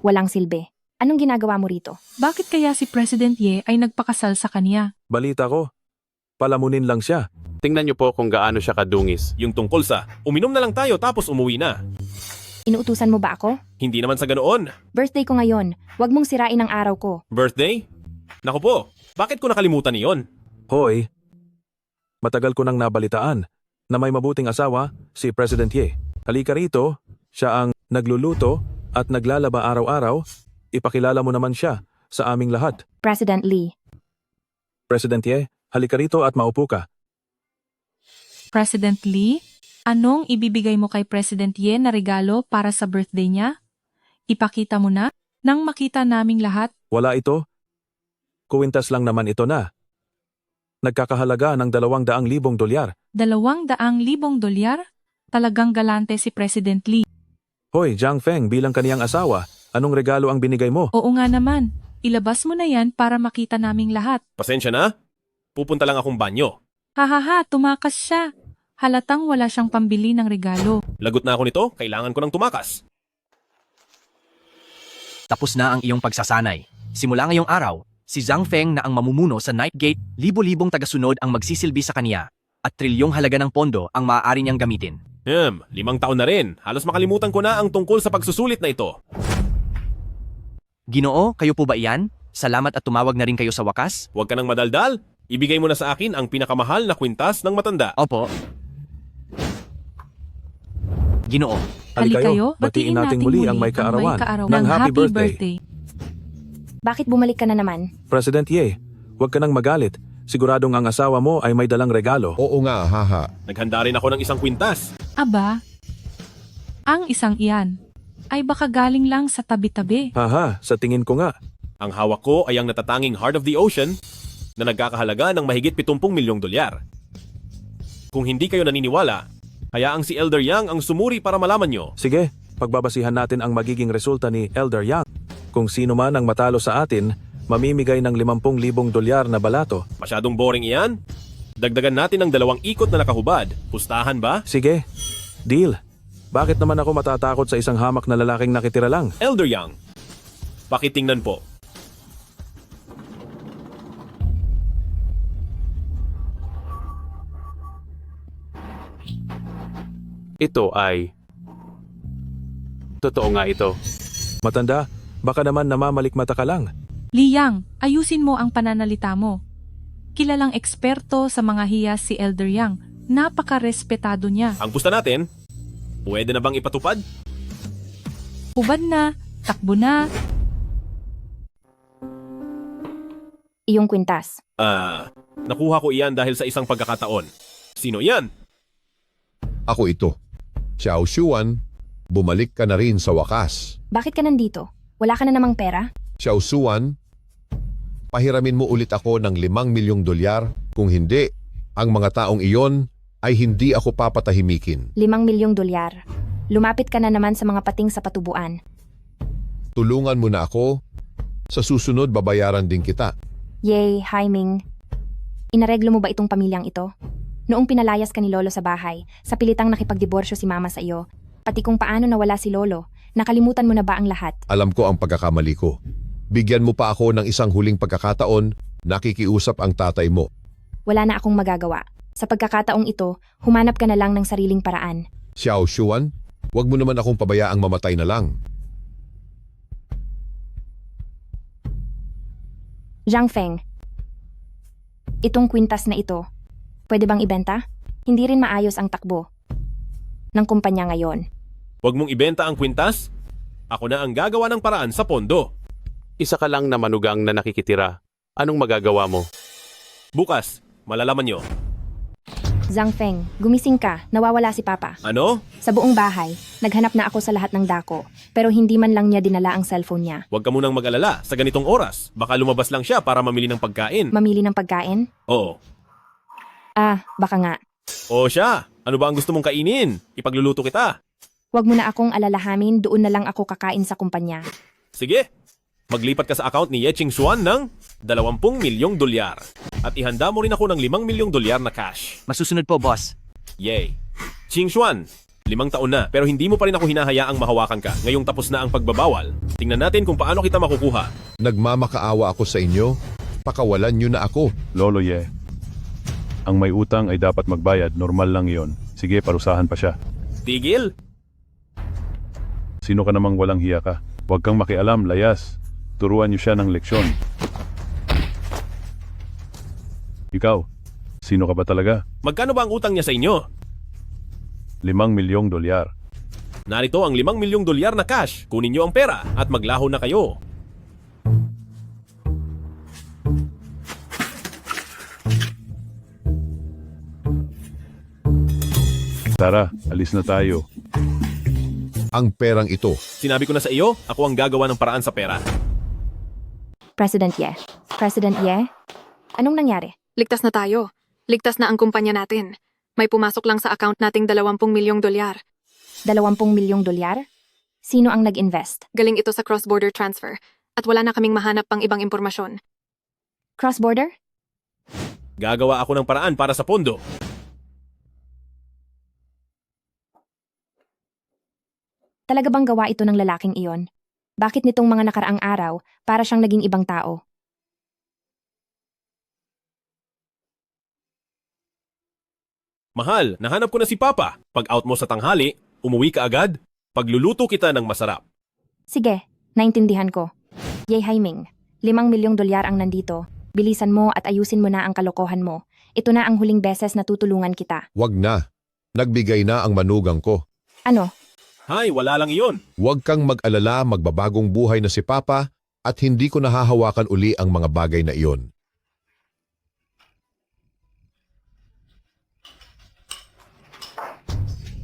Walang silbi. Anong ginagawa mo rito? Bakit kaya si President Ye ay nagpakasal sa kanya? Balita ko, palamunin lang siya. Tingnan niyo po kung gaano siya kadungis. Yung tungkol sa, uminom na lang tayo tapos umuwi na. Inuutusan mo ba ako? Hindi naman sa ganoon. Birthday ko ngayon. Huwag mong sirain ang araw ko. Birthday? Naku po, bakit ko nakalimutan iyon? Hoy, matagal ko nang nabalitaan na may mabuting asawa, si President Ye. Halika rito, siya ang nagluluto at naglalaba araw-araw. Ipakilala mo naman siya sa aming lahat. President Lee. President Ye, halika rito at maupo ka. President Lee, anong ibibigay mo kay President Ye na regalo para sa birthday niya? Ipakita mo na nang makita naming lahat. Wala ito. Kuwintas lang naman ito na. Nagkakahalaga ng $200,000. $200,000? Talagang galante si President Lee. Hoy, Jiang Feng, bilang kaniyang asawa, anong regalo ang binigay mo? Oo nga naman, ilabas mo na yan para makita naming lahat. Pasensya na, pupunta lang akong banyo. Hahaha, tumakas siya. Halatang wala siyang pambili ng regalo. Lagot na ako nito, kailangan ko ng tumakas. Tapos na ang iyong pagsasanay. Simula ngayong araw, si Zhang Feng na ang mamumuno sa Night Gate, libo-libong tagasunod ang magsisilbi sa kaniya, at trilyong halaga ng pondo ang maaari niyang gamitin. 5 taon na rin. Halos makalimutan ko na ang tungkol sa pagsusulit na ito. Ginoo, kayo po ba iyan? Salamat at tumawag na rin kayo sa wakas? Huwag ka nang madaldal. Ibigay mo na sa akin ang pinakamahal na kwintas ng matanda. Opo. Ginoo, Halika kayo, batiin natin muli ang may kaarawan ng happy birthday. Bakit bumalik ka na naman? President Ye, huwag ka nang magalit. Siguradong ang asawa mo ay may dalang regalo. Oo nga, haha. Naghanda rin ako ng isang kwintas. Aba, ang isang iyan ay baka galing lang sa tabi-tabi. Haha, sa tingin ko nga. Ang hawak ko ay ang natatanging Heart of the Ocean na nagkakahalaga ng mahigit $70 milyong. Kung hindi kayo naniniwala, hayaang si Elder Yang ang sumuri para malaman nyo. Sige, pagbabasihan natin ang magiging resulta ni Elder Yang. Kung sino man ang matalo sa atin, mamimigay ng $50,000 na balato. Masyadong boring iyan? Dagdagan natin ng 2 ikot na nakahubad. Pustahan ba? Sige, deal. Bakit naman ako matatakot sa isang hamak na lalaking nakitira lang? Elder Yang, pakitingnan po. Ito ay... Totoo nga ito. Matanda, baka naman namamalikmata ka lang. Liyang, ayusin mo ang pananalita mo. Kilalang eksperto sa mga hiyas si Elder Yang. Napaka-respetado niya. Ang pusta natin, pwede na bang ipatupad? Hubad na, takbo na. Iyong kwintas. Nakuha ko iyan dahil sa isang pagkakataon. Sino iyan? Ako ito. Xiao Xuan, bumalik ka na rin sa wakas. Bakit ka nandito? Wala ka na namang pera? Xiao Xuan, pahiramin mo ulit ako ng $5 milyong. Kung hindi, ang mga taong iyon ay hindi ako papatahimikin. $5 milyong. Lumapit ka na naman sa mga pating sa patubuan. Tulungan mo na ako. Sa susunod, babayaran din kita. Yay, Haiming. Inareglo mo ba itong pamilyang ito? Noong pinalayas ka ni Lolo sa bahay, sa pilitang nakipagdiborsyo si Mama sa iyo, pati kung paano nawala si Lolo, nakalimutan mo na ba ang lahat? Alam ko ang pagkakamali ko. Bigyan mo pa ako ng isang huling pagkakataon, nakikiusap ang tatay mo. Wala na akong magagawa. Sa pagkakataong ito, humanap ka na lang ng sariling paraan. Xiao Xuan, huwag mo naman akong pabayaang mamatay na lang. Zhang Feng, itong kwintas na ito, pwede bang ibenta? Hindi rin maayos ang takbo ng kumpanya ngayon. Huwag mong ibenta ang kwintas. Ako na ang gagawa ng paraan sa pondo. Isa ka lang na manugang na nakikitira. Anong magagawa mo? Bukas, malalaman nyo. Zhang Feng, gumising ka, nawawala si Papa. Ano? Sa buong bahay, naghanap na ako sa lahat ng dako, pero hindi man lang niya dinala ang cellphone niya. Huwag ka munang mag-alala sa ganitong oras. Baka lumabas lang siya para mamili ng pagkain. Mamili ng pagkain? Oo. Baka nga. O siya, ano ba ang gusto mong kainin? Ipagluluto kita. Huwag mo na akong alalahanin, doon na lang ako kakain sa kumpanya. Sige, maglipat ka sa account ni Ye Qingxuan ng $20 milyong. At ihanda mo rin ako ng $5 milyong na cash. masusunod po, boss. Yay! Qingxuan, 5 taon na pero hindi mo pa rin ako hinahayaang mahawakan ka ngayong tapos na ang pagbabawal. Tingnan natin kung paano kita makukuha. Nagmamakaawa ako sa inyo. Pakawalan nyo na ako. Lolo Ye. Ang may utang ay dapat magbayad, normal lang yon. Sige, parusahan pa siya. Tigil! Sino ka namang walang hiya ka? Huwag kang makialam, layas. Turuan niyo siya ng leksyon. Ikaw, sino ka ba talaga? Magkano ba ang utang niya sa inyo? 5 milyong dolyar. Narito ang 5 milyong dolyar na cash. Kunin niyo ang pera at maglaho na kayo. Tara, alis na tayo. Ang perang ito. Sinabi ko na sa iyo, ako ang gagawa ng paraan sa pera. President Ye. President Ye? Anong nangyari? Ligtas na tayo. Ligtas na ang kumpanya natin. May pumasok lang sa account nating 20 milyong dolyar. 20 milyong dolyar? Sino ang nag-invest? Galing ito sa cross-border transfer. At wala na kaming mahanap pang ibang impormasyon. Cross-border? Gagawa ako ng paraan para sa pondo. Talaga bang gawa ito ng lalaking iyon? Bakit nitong mga nakaraang araw, para siyang naging ibang tao? Mahal, nahanap ko na si Papa. Pag out mo sa tanghali, umuwi ka agad. Pagluluto kita ng masarap. Sige, naintindihan ko. Ye Haiming, 5 milyong dolyar ang nandito. Bilisan mo at ayusin mo na ang kalokohan mo. Ito na ang huling beses na tutulungan kita. Wag na. Nagbigay na ang manugang ko. Ano? Hay, wala lang iyon. Huwag kang mag-alala, magbabagong buhay na si Papa at hindi ko nahahawakan uli ang mga bagay na iyon.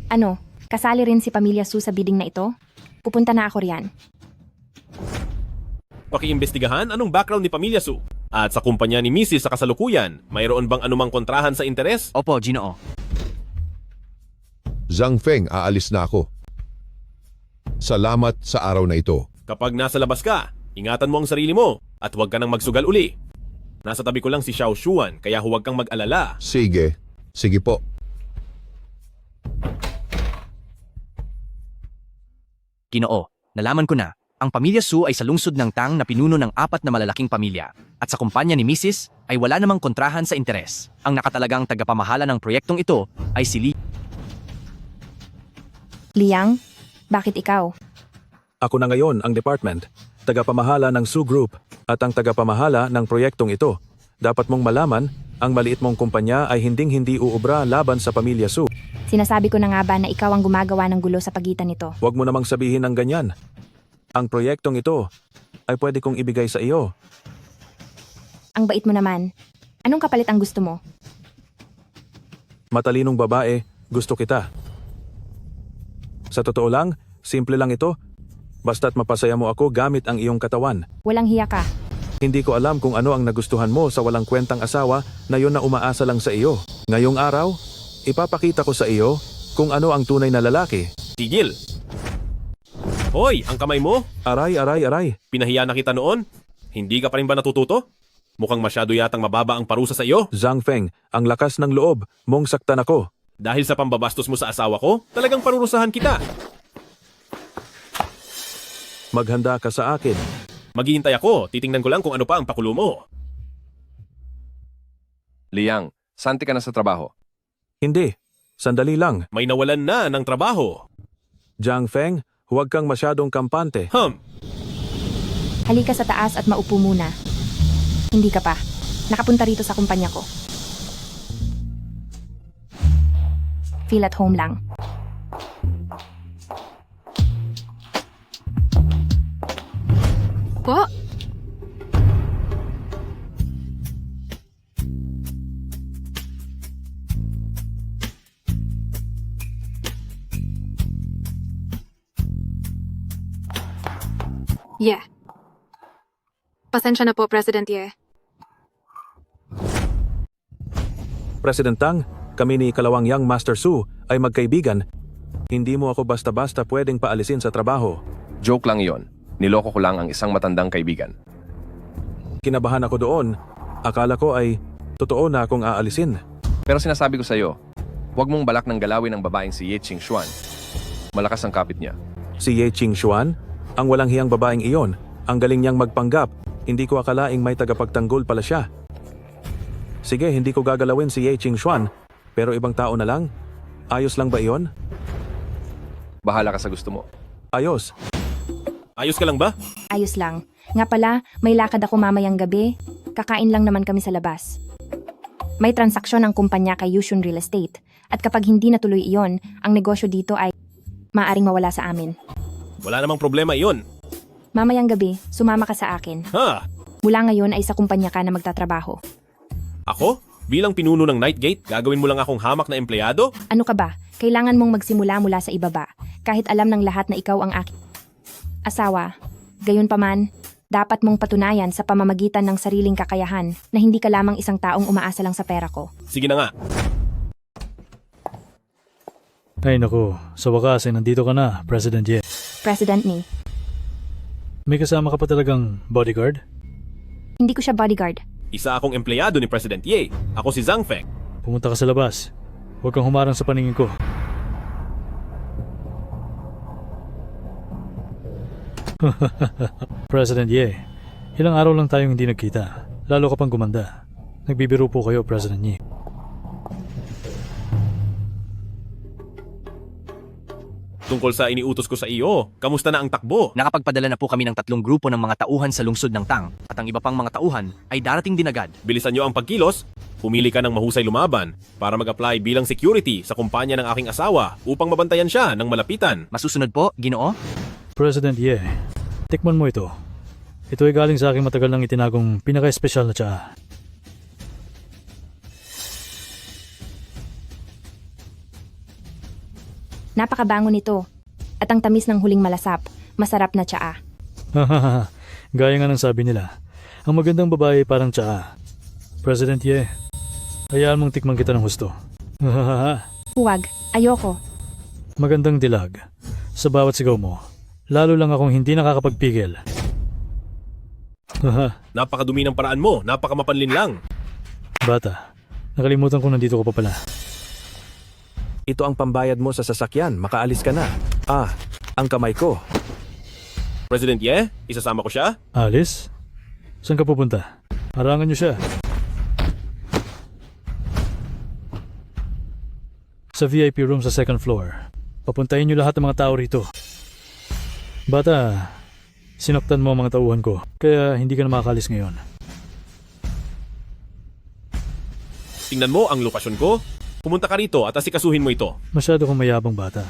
Ano? Kasali rin si Pamilya Su sa bidding na ito? Pupunta na ako riyan. Pakiimbestigahan anong background ni Pamilya Su. At sa kumpanya ni Mrs. sa kasalukuyan, mayroon bang anumang kontrahan sa interes? Opo, Ginoo. Zhang Feng, aalis na ako. Salamat sa araw na ito. Kapag nasa labas ka, ingatan mo ang sarili mo at huwag ka nang magsugal uli. Nasa tabi ko lang si Xiao Shuan, kaya huwag kang mag-alala. Sige. Sige po. Ginoo, nalaman ko na. Ang pamilya Su ay sa lungsod ng Tang na pinuno ng 4 na malalaking pamilya. At sa kumpanya ni Mrs. ay wala namang kontrahan sa interes. Ang nakatalagang tagapamahala ng proyektong ito ay si Li. Liang, bakit ikaw? Ako na ngayon ang department, tagapamahala ng Su Group at ang tagapamahala ng proyektong ito. Dapat mong malaman, ang maliit mong kumpanya ay hinding-hindi uubra laban sa Pamilya Su. Sinasabi ko na nga ba na ikaw ang gumagawa ng gulo sa pagitan nito? Huwag mo namang sabihin ng ganyan. Ang proyektong ito ay pwede kong ibigay sa iyo. Ang bait mo naman. Anong kapalit ang gusto mo? Matalinong babae, gusto kita. Sa totoo lang, simple lang ito. Basta't mapasaya mo ako gamit ang iyong katawan. Walang hiya ka. Hindi ko alam kung ano ang nagustuhan mo sa walang kwentang asawa na yon na umaasa lang sa iyo. Ngayong araw, ipapakita ko sa iyo kung ano ang tunay na lalaki. Tigil! Hoy, ang kamay mo? Aray, aray, aray. Pinahiya na kita noon? Hindi ka pa rin ba natututo? Mukhang masyado yatang mababa ang parusa sa iyo. Zhang Feng, ang lakas ng loob, mong saktan ako. Dahil sa pambabastos mo sa asawa ko, talagang parurusahan kita. Maghanda ka sa akin. Maghihintay ako, titingnan ko lang kung ano pa ang pakulo mo. Liang, santi ka na sa trabaho. Hindi, sandali lang. May nawalan na ng trabaho. Zhang Feng, huwag kang masyadong kampante. Halika sa taas at maupo muna. Hindi ka pa. Nakapunta rito sa kumpanya ko. Feel at home lang. Po? Yeah. Pasensya na po, President Ye. President Tang, kami ni Kalawang Yang Master Su ay magkaibigan. Hindi mo ako basta-basta pwedeng paalisin sa trabaho. Joke lang yon. Niloko ko lang ang isang matandang kaibigan. Kinabahan ako doon. Akala ko ay totoo na akong aalisin. Pero sinasabi ko sa iyo, huwag mong balak ng galawin ng babaeng si Ye Ching Xuan. Malakas ang kapit niya. Si Ye Ching Xuan? Ang walang hiyang babaeng iyon, ang galing niyang magpanggap, hindi ko akalaing may tagapagtanggol pala siya. Sige, hindi ko gagalawin si Ye Qingxuan, pero ibang tao na lang. Ayos lang ba iyon? Bahala ka sa gusto mo. Ayos. Ayos ka lang ba? Ayos lang. Nga pala, may lakad ako mamayang gabi. Kakain lang naman kami sa labas. May transaksyon ang kumpanya kay Yushun Real Estate. At kapag hindi natuloy iyon, ang negosyo dito ay maaring mawala sa amin. Wala namang problema iyon. Mamayang gabi, sumama ka sa akin. Ha? Mula ngayon ay sa kumpanya ka na magtatrabaho. Ako? Bilang pinuno ng Nightgate, gagawin mo lang akong hamak na empleyado? Ano ka ba? Kailangan mong magsimula mula sa ibaba. Kahit alam ng lahat na ikaw ang aking asawa. Gayunpaman, dapat mong patunayan sa pamamagitan ng sariling kakayahan na hindi ka lamang isang taong umaasa lang sa pera ko. Sige na nga. Ay naku, sa wakas ay nandito ka na, President Ye. President ni, May kasama ka pa talagang bodyguard? hindi ko siya bodyguard. Isa akong empleyado ni President Ye. Ako si Zhang Feng. Pumunta ka sa labas. Huwag kang humarang sa paningin ko. President Ye, ilang araw lang tayong hindi nagkita. Lalo ka pang gumanda. Nagbibiro po kayo, President Ye. Tungkol sa iniutos ko sa iyo, kamusta na ang takbo? Nakapagpadala na po kami ng 3 grupo ng mga tauhan sa lungsod ng Tang at ang iba pang mga tauhan ay darating din agad. Bilisan niyo ang pagkilos. Pumili ka ng mahusay lumaban para mag-apply bilang security sa kumpanya ng aking asawa upang mabantayan siya ng malapitan. Masusunod po, Ginoo? President Ye, tikman mo ito. Ito ay galing sa aking matagal nang itinagong pinaka-espesyal na tsaa. Napakabango nito. At ang tamis ng huling malasap, masarap na tsaa. Gaya nga ng sabi nila, ang magandang babae parang tsaa. President Ye, hayaan mong tikman kita ng husto. Huwag, ayoko. Magandang dilag. Sa bawat sigaw mo, lalo lang akong hindi nakakapagpigil. Napakadumi ng paraan mo, napakamapanlin lang. Bata, nakalimutan ko nandito ko pa pala. Ito ang pambayad mo sa sasakyan, makaalis ka na. Ah, ang kamay ko. President Ye, isasama ko siya? Alice? Saan ka pupunta? Harangan niyo siya. Sa VIP room sa 2nd floor. Papuntahin niyo lahat ng mga tao rito. Bata, sinaktan mo ang mga tauhan ko, kaya hindi ka na makakalis ngayon. Tingnan mo ang lokasyon ko. Pumunta ka rito at asikasuhin mo ito. Masyado kong mayabang bata.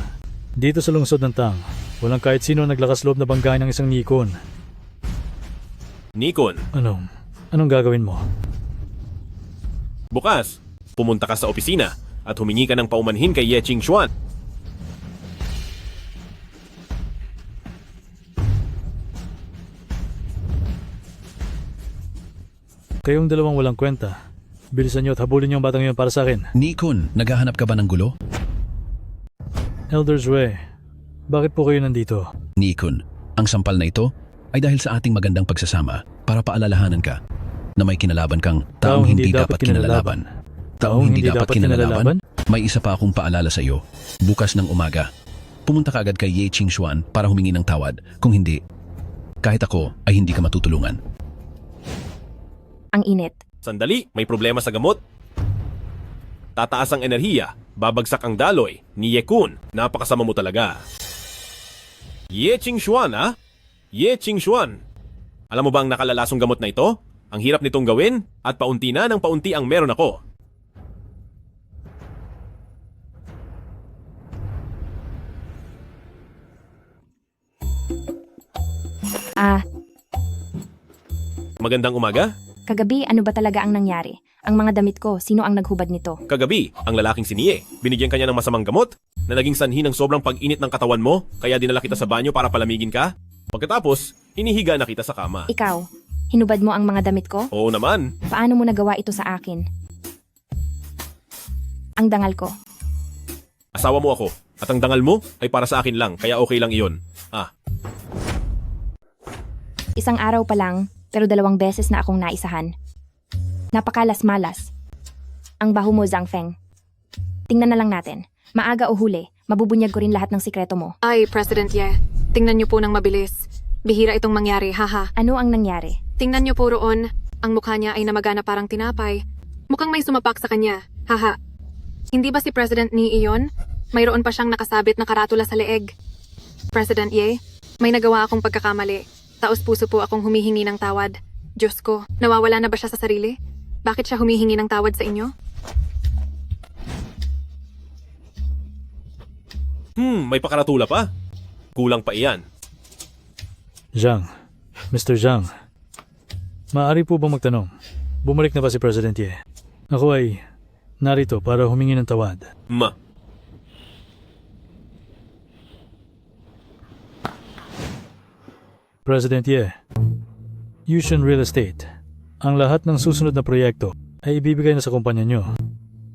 Dito sa lungsod ng Tang, walang kahit sino naglakas loob na banggain ng isang Nikon. Nikon, Anong gagawin mo? bukas, pumunta ka sa opisina at humingi ka ng paumanhin kay Ye Qingxuan. Kayong dalawang walang kwenta. Bilisan niyo at habulin niyo ang batang yun para sa akin. Nikon, naghahanap ka ba ng gulo? Elders Way, bakit po kayo nandito? Nikon, ang sampal na ito ay dahil sa ating magandang pagsasama para paalalahanan ka na may kinalaban kang taong hindi dapat kinalalaban. Taong hindi dapat kinalalaban? May isa pa akong paalala sa iyo. Bukas ng umaga, pumunta ka agad kay Ye Qingxuan para humingi ng tawad. Kung hindi, kahit ako ay hindi ka matutulungan. Ang init. Sandali, may problema sa gamot. Tataas ang enerhiya, babagsak ang daloy, ni Ye Kun. Napakasama mo talaga. Ye Qingxuan, ha? Ye Qingxuan. Alam mo ba ang nakalalasong gamot na ito? Ang hirap nitong gawin at paunti na ng paunti ang meron ako. Magandang umaga. Kagabi, ano ba talaga ang nangyari? Ang mga damit ko, sino ang naghubad nito? Kagabi, ang lalaking si Nie, binigyan kanya ng masamang gamot na naging sanhi ng sobrang pag-init ng katawan mo, kaya dinala kita sa banyo para palamigin ka. Pagkatapos, hinihiga na kita sa kama. Ikaw, hinubad mo ang mga damit ko? Oo naman. Paano mo nagawa ito sa akin? Ang dangal ko. Asawa mo ako, at ang dangal mo ay para sa akin lang, kaya okay lang iyon. Isang araw pa lang, pero 2 beses na akong naisahan. Napakalas-malas. Ang baho mo, Zhang Feng. Tingnan na lang natin. Maaga o huli, mabubunyag ko rin lahat ng sikreto mo. Ay, President Ye. Tingnan niyo po ng mabilis. Bihira itong mangyari, haha. Ano ang nangyari? Tingnan niyo po roon. Ang mukha niya ay namagana parang tinapay. Mukhang may sumapak sa kanya, haha. Hindi ba si President Ni iyon? Mayroon pa siyang nakasabit na karatula sa leeg. President Ye, may nagawa akong pagkakamali. Taos-puso po akong humihingi ng tawad. Diyos ko, nawawala na ba siya sa sarili? Bakit siya humihingi ng tawad sa inyo? May pakaratula pa. Kulang pa iyan. Zhang, Mr. Zhang, maaari po bang magtanong? Bumalik na ba si President Ye? Ako ay narito para humingi ng tawad. President Ye, Yushin Real Estate, ang lahat ng susunod na proyekto ay ibibigay na sa kumpanya nyo.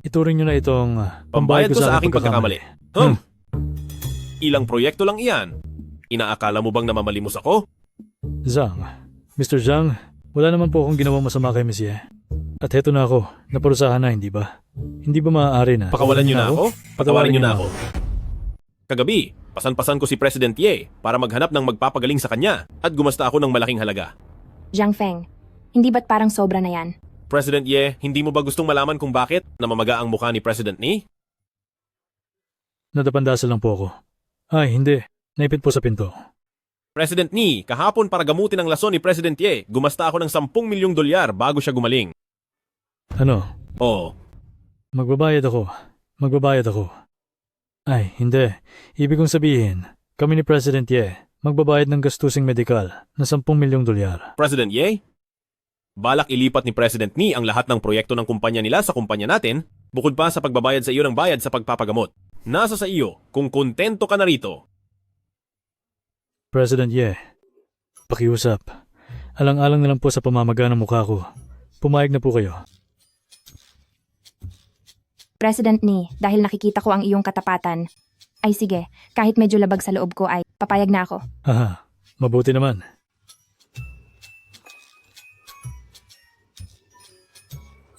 Ituring nyo na itong Pambayad ko sa aking pagkakamali. pagkakamali. Ilang proyekto lang iyan. Inaakala mo bang namamalimos ako? Zhang, Mr. Zhang, wala naman po akong ginawang masama kay Miss Ye. At heto na ako, naparusahan na, hindi ba? Hindi ba maaari na? Pakawalan niyo na ako? Patawarin niyo na ako. Kagabi, pasan-pasan ko si President Ye para maghanap ng magpapagaling sa kanya at gumasta ako ng malaking halaga. Zhang Feng, hindi ba't parang sobra na yan? President Ye, hindi mo ba gustong malaman kung bakit namamaga ang mukha ni President Ni? Nadapandasa lang po ako. Ay, hindi. Naipit po sa pinto. President Ni, kahapon para gamutin ang lason ni President Ye, gumasta ako ng 10 milyong dolyar bago siya gumaling. Ano? Oo. Magbabayad ako. Ay, hindi. Ibig kong sabihin, kami ni President Ye, magbabayad ng gastusing medikal na 10 milyong dolyar. President Ye? Balak ilipat ni President Ni ang lahat ng proyekto ng kumpanya nila sa kumpanya natin, bukod pa sa pagbabayad sa iyo ng bayad sa pagpapagamot. Nasa sa iyo kung kontento ka na rito. President Ye, pakiusap. Alang-alang na lang po sa pamamaga ng mukha ko. Pumayag na po kayo. President Ni, dahil nakikita ko ang iyong katapatan, ay sige, kahit medyo labag sa loob ko ay papayag na ako. Haha, mabuti naman.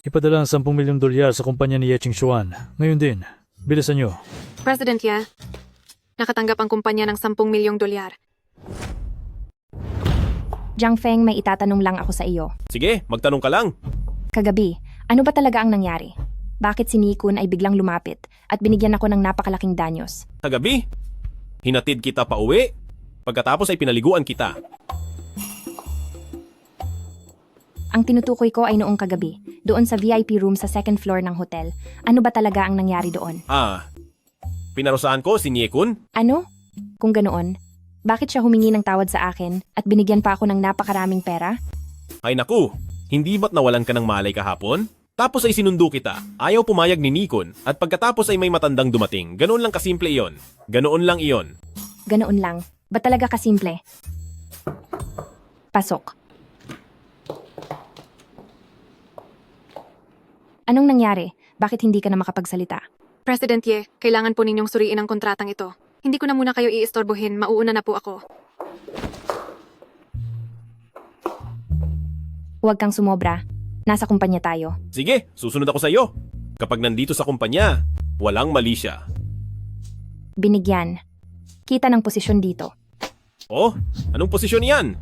Ipadala ang 10 milyong dolyar sa kumpanya ni Ye Xuan. Ngayon din, bilisan nyo. President Ye, nakatanggap ang kumpanya ng 10 milyong dolyar. Zhang Feng, may itatanong lang ako sa iyo. Sige, magtanong ka lang. Kagabi, ano ba talaga ang nangyari? Bakit si Nikun ay biglang lumapit at binigyan ako ng napakalaking danyos? Kagabi, hinatid kita pa uwi, pagkatapos ay pinaliguan kita. Ang tinutukoy ko ay noong kagabi, doon sa VIP room sa second floor ng hotel. Ano ba talaga ang nangyari doon? Pinarusahan ko si Niekun? Ano? Kung ganoon, bakit siya humingi ng tawad sa akin at binigyan pa ako ng napakaraming pera? Ay naku, hindi ba't nawalan ka ng malay kahapon? Tapos ay sinundo kita, ayaw pumayag ni Nikon, at pagkatapos ay may matandang dumating. Ganoon lang kasimple iyon. Ganoon lang iyon. Ganoon lang. Ba talaga kasimple? Pasok. Anong nangyari? Bakit hindi ka na makapagsalita? President Ye, kailangan po ninyong suriin ang kontratang ito. Hindi ko na muna kayo iistorbohin, mauuna na po ako. Huwag kang sumobra. Nasa kumpanya tayo. Sige, susunod ako sa iyo. Kapag nandito sa kumpanya, walang mali siya. Binigyan. Kita ng posisyon dito. Oh, anong posisyon yan?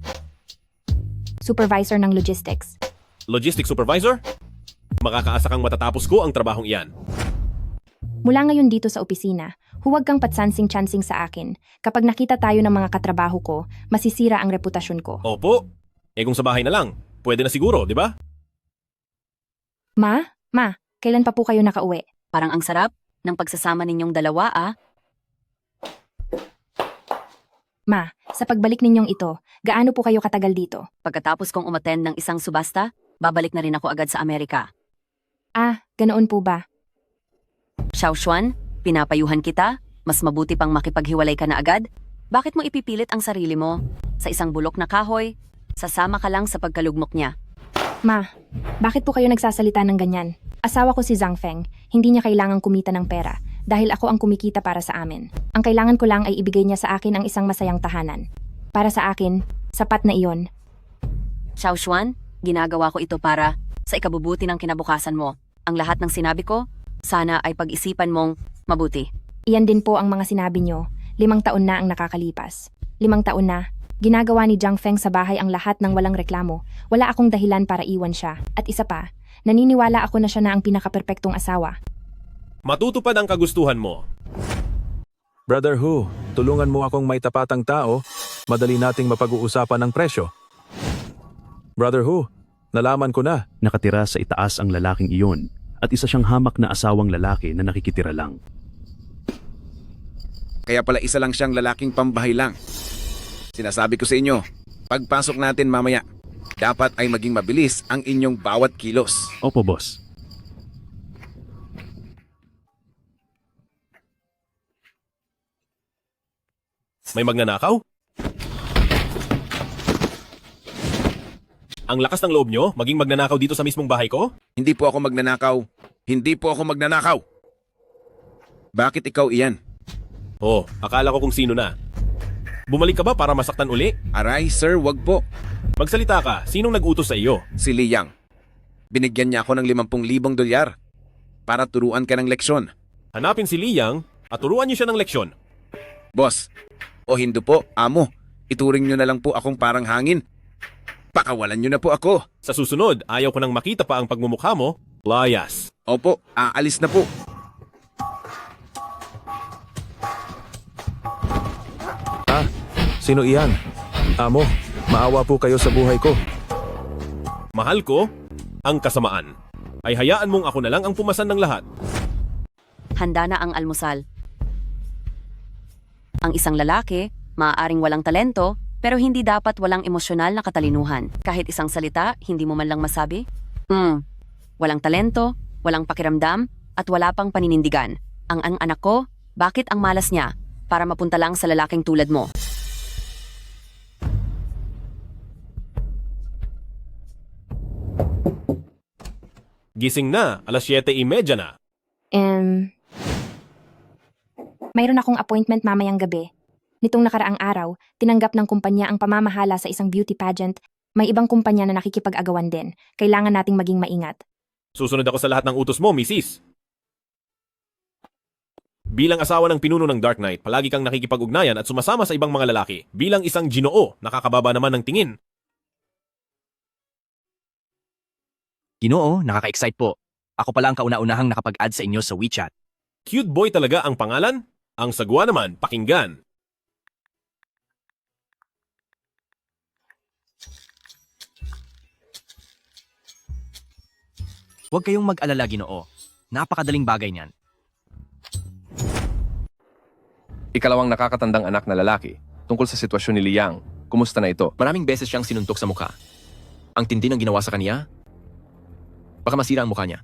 Supervisor ng logistics. Logistics supervisor? Makakaasa kang matatapos ko ang trabahong iyan. Mula ngayon dito sa opisina, huwag kang patsansing-chansing sa akin. Kapag nakita tayo ng mga katrabaho ko, masisira ang reputasyon ko. Opo. Kung sa bahay na lang, pwede na siguro, di ba? Ma, kailan pa po kayo nakauwi? Parang ang sarap ng pagsasama ninyong dalawa, ah. Ma, sa pagbalik ninyong ito, gaano po kayo katagal dito? Pagkatapos kong umattend ng isang subasta, babalik na rin ako agad sa Amerika. Ganoon po ba? Xiaoshuan, pinapayuhan kita? Mas mabuti pang makipaghiwalay ka na agad? Bakit mo ipipilit ang sarili mo? Sa isang bulok na kahoy, sasama ka lang sa pagkalugmok niya. Ma, bakit po kayo nagsasalita ng ganyan? Asawa ko si Zhang Feng, hindi niya kailangang kumita ng pera dahil ako ang kumikita para sa amin. Ang kailangan ko lang ay ibigay niya sa akin ang isang masayang tahanan. Para sa akin, sapat na iyon. Xiaoshuan, ginagawa ko ito para sa ikabubuti ng kinabukasan mo. Ang lahat ng sinabi ko, sana ay pag-isipan mong mabuti. Iyan din po ang mga sinabi niyo, 5 taon na ang nakakalipas. 5 taon na. Ginagawa ni Jiang Feng sa bahay ang lahat ng walang reklamo. Wala akong dahilan para iwan siya. At isa pa, naniniwala ako na siya na ang pinakaperpektong asawa. Matutupad ang kagustuhan mo. Brother Hu, tulungan mo akong may tapatang tao, madali nating mapag-uusapan ng presyo. Brother Hu, nalaman ko na. Nakatira sa itaas ang lalaking iyon at isa siyang hamak na asawang lalaki na nakikitira lang. Kaya pala isa lang siyang lalaking pambahay lang. Sinasabi ko sa inyo, pagpasok natin mamaya, dapat ay maging mabilis ang inyong bawat kilos. Opo, boss. May magnanakaw? Ang lakas ng loob nyo, maging magnanakaw dito sa mismong bahay ko? Hindi po ako magnanakaw. Hindi po ako magnanakaw. Bakit ikaw iyan? Oh, akala ko kung sino na. Bumalik ka ba para masaktan uli? Aray, sir, wag po. Magsalita ka, sinong nag-utos sa iyo? Si Liang. Binigyan niya ako ng 50,000 dolyar para turuan ka ng leksyon. Hanapin si Liang at turuan niyo siya ng leksyon. Boss, o hindi po, amo. Ituring niyo na lang po akong parang hangin. Pakawalan niyo na po ako. Sa susunod, ayaw ko nang makita pa ang pagmumukha mo. Layas. Opo, aalis na po. Sino iyan? Amo, maawa po kayo sa buhay ko. Mahal ko, ang kasamaan. Ay hayaan mong ako na lang ang pumasan ng lahat. Handa na ang almusal. Ang isang lalaki, maaaring walang talento, pero hindi dapat walang emosyonal na katalinuhan. Kahit isang salita, hindi mo man lang masabi? Walang talento, walang pakiramdam, at wala pang paninindigan. Ang anak ko, bakit ang malas niya? Para mapunta lang sa lalaking tulad mo. Gising na, 7:30 na. Mayroon akong appointment mamayang gabi. Nitong nakaraang araw, tinanggap ng kumpanya ang pamamahala sa isang beauty pageant. May ibang kumpanya na nakikipag-agawan din. Kailangan nating maging maingat. Susunod ako sa lahat ng utos mo, Mrs. Bilang asawa ng pinuno ng Dark Knight, palagi kang nakikipag-ugnayan at sumasama sa ibang mga lalaki. Bilang isang Ginoo, nakakababa naman ng tingin. Ginoo, nakaka-excite po. Ako pala ang kauna-unahang nakapag-add sa inyo sa WeChat. Cute boy talaga ang pangalan? Ang sagwa naman, pakinggan. Huwag kayong mag-alala, Ginoo. Napakadaling bagay niyan. Ikalawang nakakatandang anak na lalaki, tungkol sa sitwasyon ni Liang, kumusta na ito? Maraming beses siyang sinuntok sa mukha. Ang tindi ng ginawa sa kanya, baka masira ang mukha niya.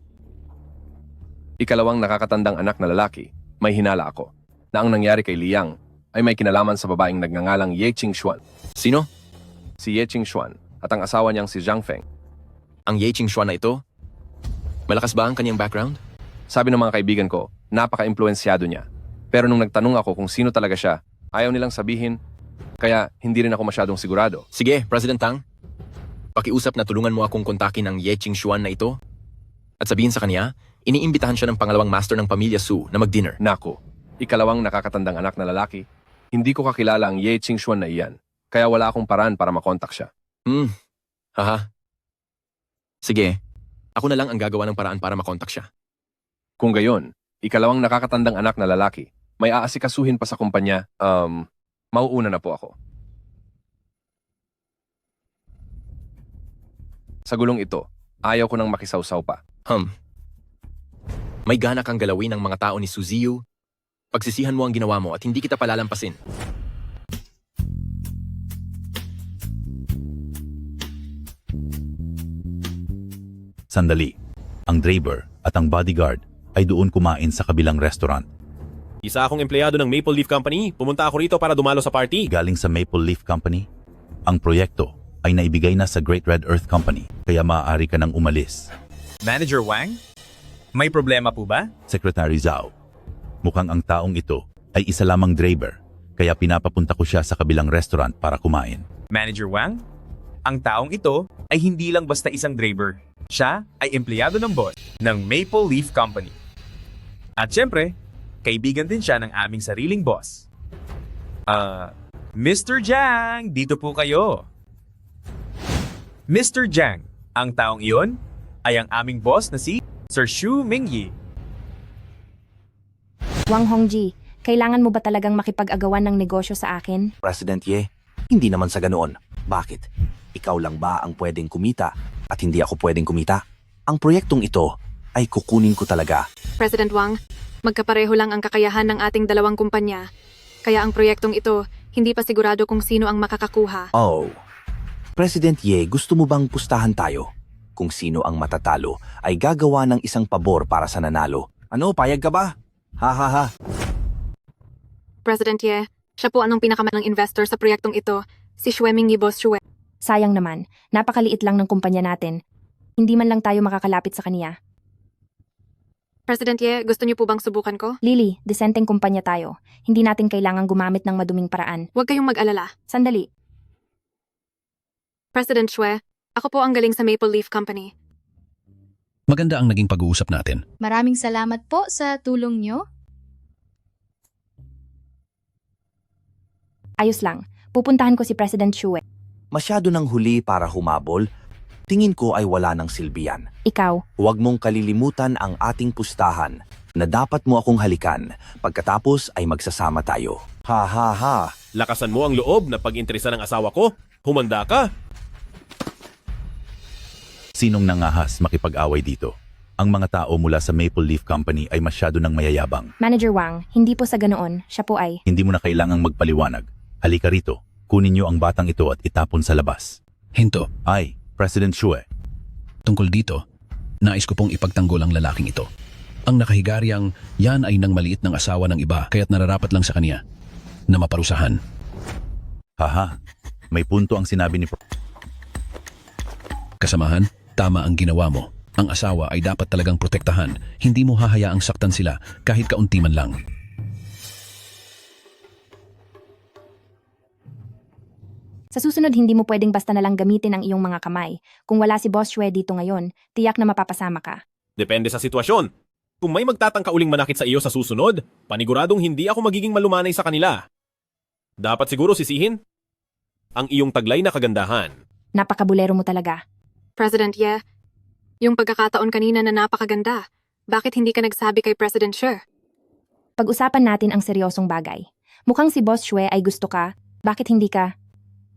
Ikalawang nakakatandang anak na lalaki, may hinala ako, na ang nangyari kay Liang ay may kinalaman sa babaeng nagngangalang Ye Qingxuan. Sino? Si Ye Qingxuan at ang asawa niyang si Jiang Feng. Ang Ye Qingxuan na ito? Malakas ba ang kanyang background? Sabi ng mga kaibigan ko, napaka-impluensyado niya. Pero nung nagtanong ako kung sino talaga siya, ayaw nilang sabihin, kaya hindi rin ako masyadong sigurado. Sige, President Tang. Pakiusap na tulungan mo akong kontakin ang Ye Qingxuan na ito. At sabihin sa kanya, iniimbitahan siya ng pangalawang master ng pamilya Su na mag-dinner. Nako, ikalawang nakakatandang anak na lalaki, hindi ko kakilala ang Ye Qingxuan na iyan. Kaya wala akong paraan para makontak siya. Haha. Sige, ako na lang ang gagawa ng paraan para makontak siya. Kung gayon, ikalawang nakakatandang anak na lalaki, may aasikasuhin pa sa kumpanya, mauuna na po ako. Sa gulong ito, ayaw ko nang makisawsaw pa. May gana kang galawin ang mga tao ni Suziyu. Pagsisihan mo ang ginawa mo at hindi kita palalampasin. Sandali. Ang driver at ang bodyguard ay doon kumain sa kabilang restaurant. Isa akong empleyado ng Maple Leaf Company. Pumunta ako rito para dumalo sa party. Galing sa Maple Leaf Company, ang proyekto ay naibigay na sa Great Red Earth Company, kaya maaari ka nang umalis. Manager Wang? May problema po ba? Secretary Zhao, mukhang ang taong ito ay isa lamang driver, kaya pinapapunta ko siya sa kabilang restaurant para kumain. Manager Wang? Ang taong ito ay hindi lang basta isang driver. Siya ay empleyado ng boss ng Maple Leaf Company. At syempre, kaibigan din siya ng aming sariling boss. Mr. Jiang, dito po kayo. Mr. Jiang, ang taong iyon ay ang aming boss na si Sir Xu Mingyi. Wang Hongji, kailangan mo ba talagang makipag-agawan ng negosyo sa akin? President Ye, hindi naman sa ganoon. Bakit? Ikaw lang ba ang pwedeng kumita at hindi ako pwedeng kumita? Ang proyektong ito ay kukunin ko talaga. President Wang, magkapareho lang ang kakayahan ng ating dalawang kumpanya. Kaya ang proyektong ito, hindi pa sigurado kung sino ang makakakuha. Oh, President Ye, gusto mo bang pustahan tayo? Kung sino ang matatalo ay gagawa ng isang pabor para sa nanalo. Ano, payag ka ba? Ha ha ha. President Ye, siya po anong pinakamanang investor sa proyektong ito, si Xue Mingyi Boss Xue. Sayang naman, napakaliit lang ng kumpanya natin. Hindi man lang tayo makakalapit sa kaniya. President Ye, gusto niyo po bang subukan ko? Lily, disenteng kumpanya tayo. Hindi natin kailangang gumamit ng maduming paraan. Huwag kayong mag-alala. Sandali. President Xue, ako po ang galing sa Maple Leaf Company. Maganda ang naging pag-uusap natin. Maraming salamat po sa tulong nyo. Ayos lang. Pupuntahan ko si President Xue. Masyado nang huli para humabol. Tingin ko ay wala ng silbiyan. Ikaw, Huwag mong kalilimutan ang ating pustahan na dapat mo akong halikan. Pagkatapos ay magsasama tayo. Ha ha ha. Lakasan mo ang loob na pag-interesa ng asawa ko. Humanda ka. Sinong nangahas makipag-away dito? Ang mga tao mula sa Maple Leaf Company ay masyado nang mayayabang. Manager Wang, hindi po sa ganoon. Siya po ay... Hindi mo na kailangang magpaliwanag. Halika rito. Kunin niyo ang batang ito at itapon sa labas. Hinto. Ay, President Xue. Tungkol dito, nais ko pong ipagtanggol ang lalaking ito. Ang nakahigaryang yan ay nang maliit ng asawa ng iba kaya't nararapat lang sa kanya na maparusahan. Haha, may punto ang sinabi ni Kasamahan, tama ang ginawa mo. Ang asawa ay dapat talagang protektahan. Hindi mo hahayaang saktan sila kahit kaunti man lang. Sa susunod, hindi mo pwedeng basta nalang gamitin ang iyong mga kamay. Kung wala si Boss Xue dito ngayon, tiyak na mapapasama ka. Depende sa sitwasyon. Kung may magtatangka uling manakit sa iyo sa susunod, paniguradong hindi ako magiging malumanay sa kanila. Dapat siguro sisihin ang iyong taglay na kagandahan. Napakabulero mo talaga. President Ye, yung pagkakataon kanina na napakaganda. Bakit hindi ka nagsabi kay President Xue? Pag-usapan natin ang seryosong bagay. Mukhang si Boss Xue ay gusto ka. Bakit hindi ka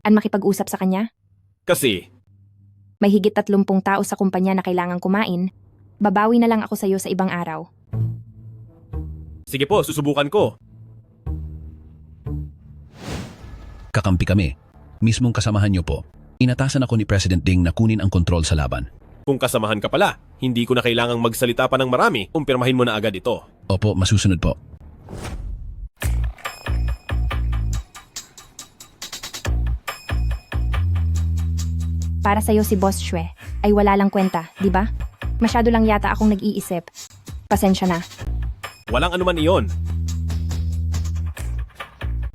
makipag-usap sa kanya? Kasi, May higit 30 tao sa kumpanya na kailangang kumain. Babawi na lang ako sa iyo sa ibang araw. sige po, susubukan ko. Kakampi kami. Mismong kasamahan niyo po. Inatasan ako ni President Ding na kunin ang kontrol sa laban. Kung kasamahan ka pala, hindi ko na kailangang magsalita pa ng marami. Kumpirmahin mo na agad ito. Opo, masusunod po. Para sa iyo si Boss Xue ay wala lang kwenta, di ba? Masyado lang yata akong nag-iisip. Pasensya na. Walang anuman iyon.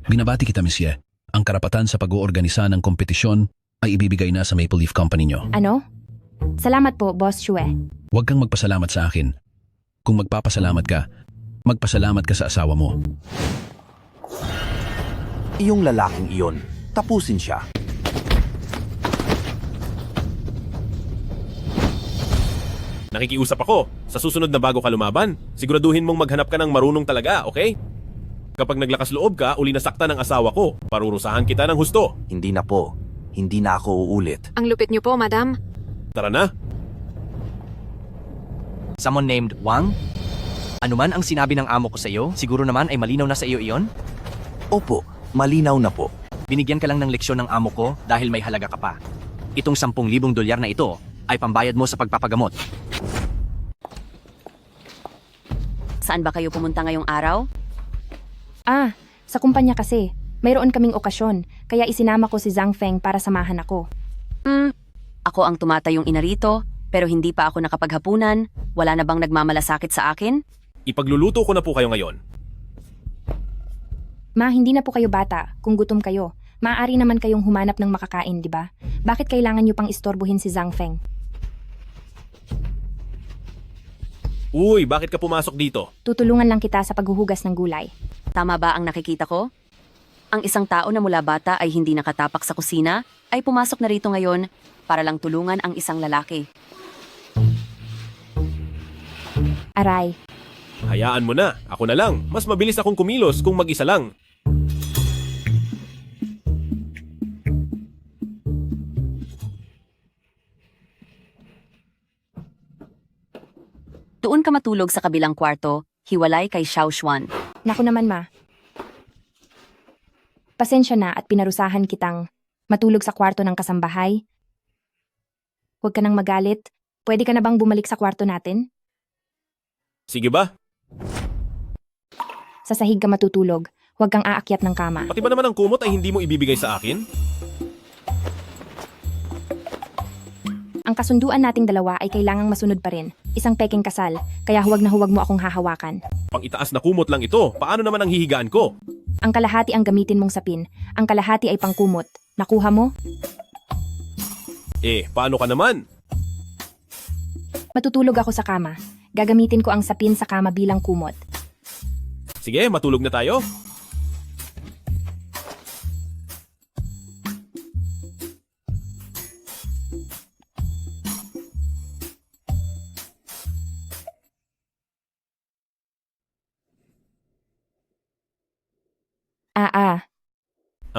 Binabati kita, Monsieur. Ang karapatan sa pag-oorganisa ng kompetisyon ay ibibigay na sa Maple Leaf Company nyo. Ano? Salamat po, Boss Xue. Huwag kang magpasalamat sa akin. Kung magpapasalamat ka, magpasalamat ka sa asawa mo. Iyong lalaking iyon, tapusin siya. Nakikiusap ako. Sa susunod na bago ka lumaban, siguraduhin mong maghanap ka ng marunong talaga, okay? Kapag naglakas loob ka, uli nasaktan ng asawa ko. Parurusahan kita ng husto. Hindi na po. Hindi na ako uulit. Ang lupit niyo po, madam. Tara na. Someone named Wang? Ano man ang sinabi ng amo ko sa iyo, siguro naman ay malinaw na sa iyo iyon? Opo, malinaw na po. Binigyan ka lang ng leksyon ng amo ko dahil may halaga ka pa. Itong 10,000 dolyar na ito ay pambayad mo sa pagpapagamot. Saan ba kayo pumunta ngayong araw? Sa kumpanya kasi. Mayroon kaming okasyon, kaya isinama ko si Zhang Feng para samahan ako. Ako ang tumatayong ina rito, pero hindi pa ako nakapaghapunan. Wala na bang nagmamalasakit sa akin? Ipagluluto ko na po kayo ngayon. Ma, hindi na po kayo bata. Kung gutom kayo, maaari naman kayong humanap ng makakain, di ba? Bakit kailangan niyo pang istorbohin si Zhang Feng? Uy, bakit ka pumasok dito? Tutulungan lang kita sa paghuhugas ng gulay. Tama ba ang nakikita ko? Ang isang tao na mula bata ay hindi nakatapak sa kusina, ay pumasok na rito ngayon para lang tulungan ang isang lalaki. Aray, Hayaan mo na, ako na lang. Mas mabilis akong kumilos kung mag-isa lang. Doon ka matulog sa kabilang kwarto, hiwalay kay Xiao Xuan. naku naman ma. Pasensya na at pinarusahan kitang matulog sa kwarto ng kasambahay. Huwag ka nang magalit. Pwede ka na bang bumalik sa kwarto natin? Sige ba? Sa sahig ka matutulog. Huwag kang aakyat ng kama. Pati ba naman ang kumot ay hindi mo ibibigay sa akin? Ang kasunduan nating dalawa ay kailangang masunod pa rin. Isang peking kasal, kaya huwag na huwag mo akong hahawakan. Pang itaas na kumot lang ito. Paano naman ang hihigaan ko? Ang kalahati ang gamitin mong sapin. Ang kalahati ay pangkumot. Nakuha mo? Paano ka naman? Matutulog ako sa kama. Gagamitin ko ang sapin sa kama bilang kumot. Sige, matulog na tayo.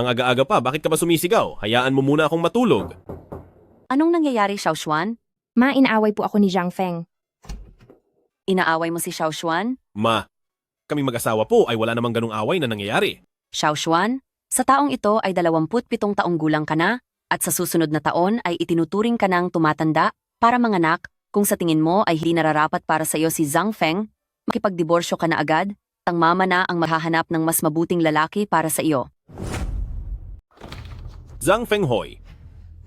Ang aga-aga pa, bakit ka ba sumisigaw? Hayaan mo muna akong matulog. Anong nangyayari, Xiao Xuan? Ma, inaaway po ako ni Zhang Feng. Inaaway mo si Xiao Xuan? Ma, kaming mag-asawa po ay wala namang ganung away na nangyayari. Xiao Xuan, sa taong ito ay 27 taong gulang ka na at sa susunod na taon ay itinuturing ka ng tumatanda para manganak. Kung sa tingin mo ay hindi nararapat para sa iyo si Zhang Feng, makipagdiborsyo ka na agad. Ang mama na ang maghahanap ng mas mabuting lalaki para sa iyo. Zhang Fenghoy.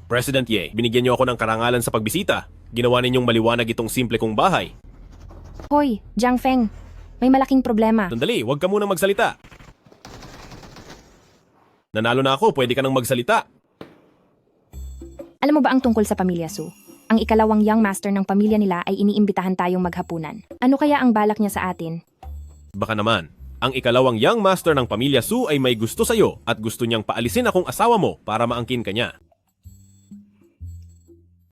President Ye, binigyan niyo ako ng karangalan sa pagbisita. Ginawa ninyong maliwanag itong simple kong bahay. Hoy, Zhang Feng. May malaking problema. Sandali, huwag ka muna magsalita. Nanalo na ako, pwede ka nang magsalita. Alam mo ba ang tungkol sa pamilya Su? Ang ikalawang young master ng pamilya nila ay iniimbitahan tayong maghapunan. Ano kaya ang balak niya sa atin? Baka naman, ang ikalawang young master ng pamilya Su ay may gusto sa'yo at gusto niyang paalisin akong asawa mo para maangkin ka niya.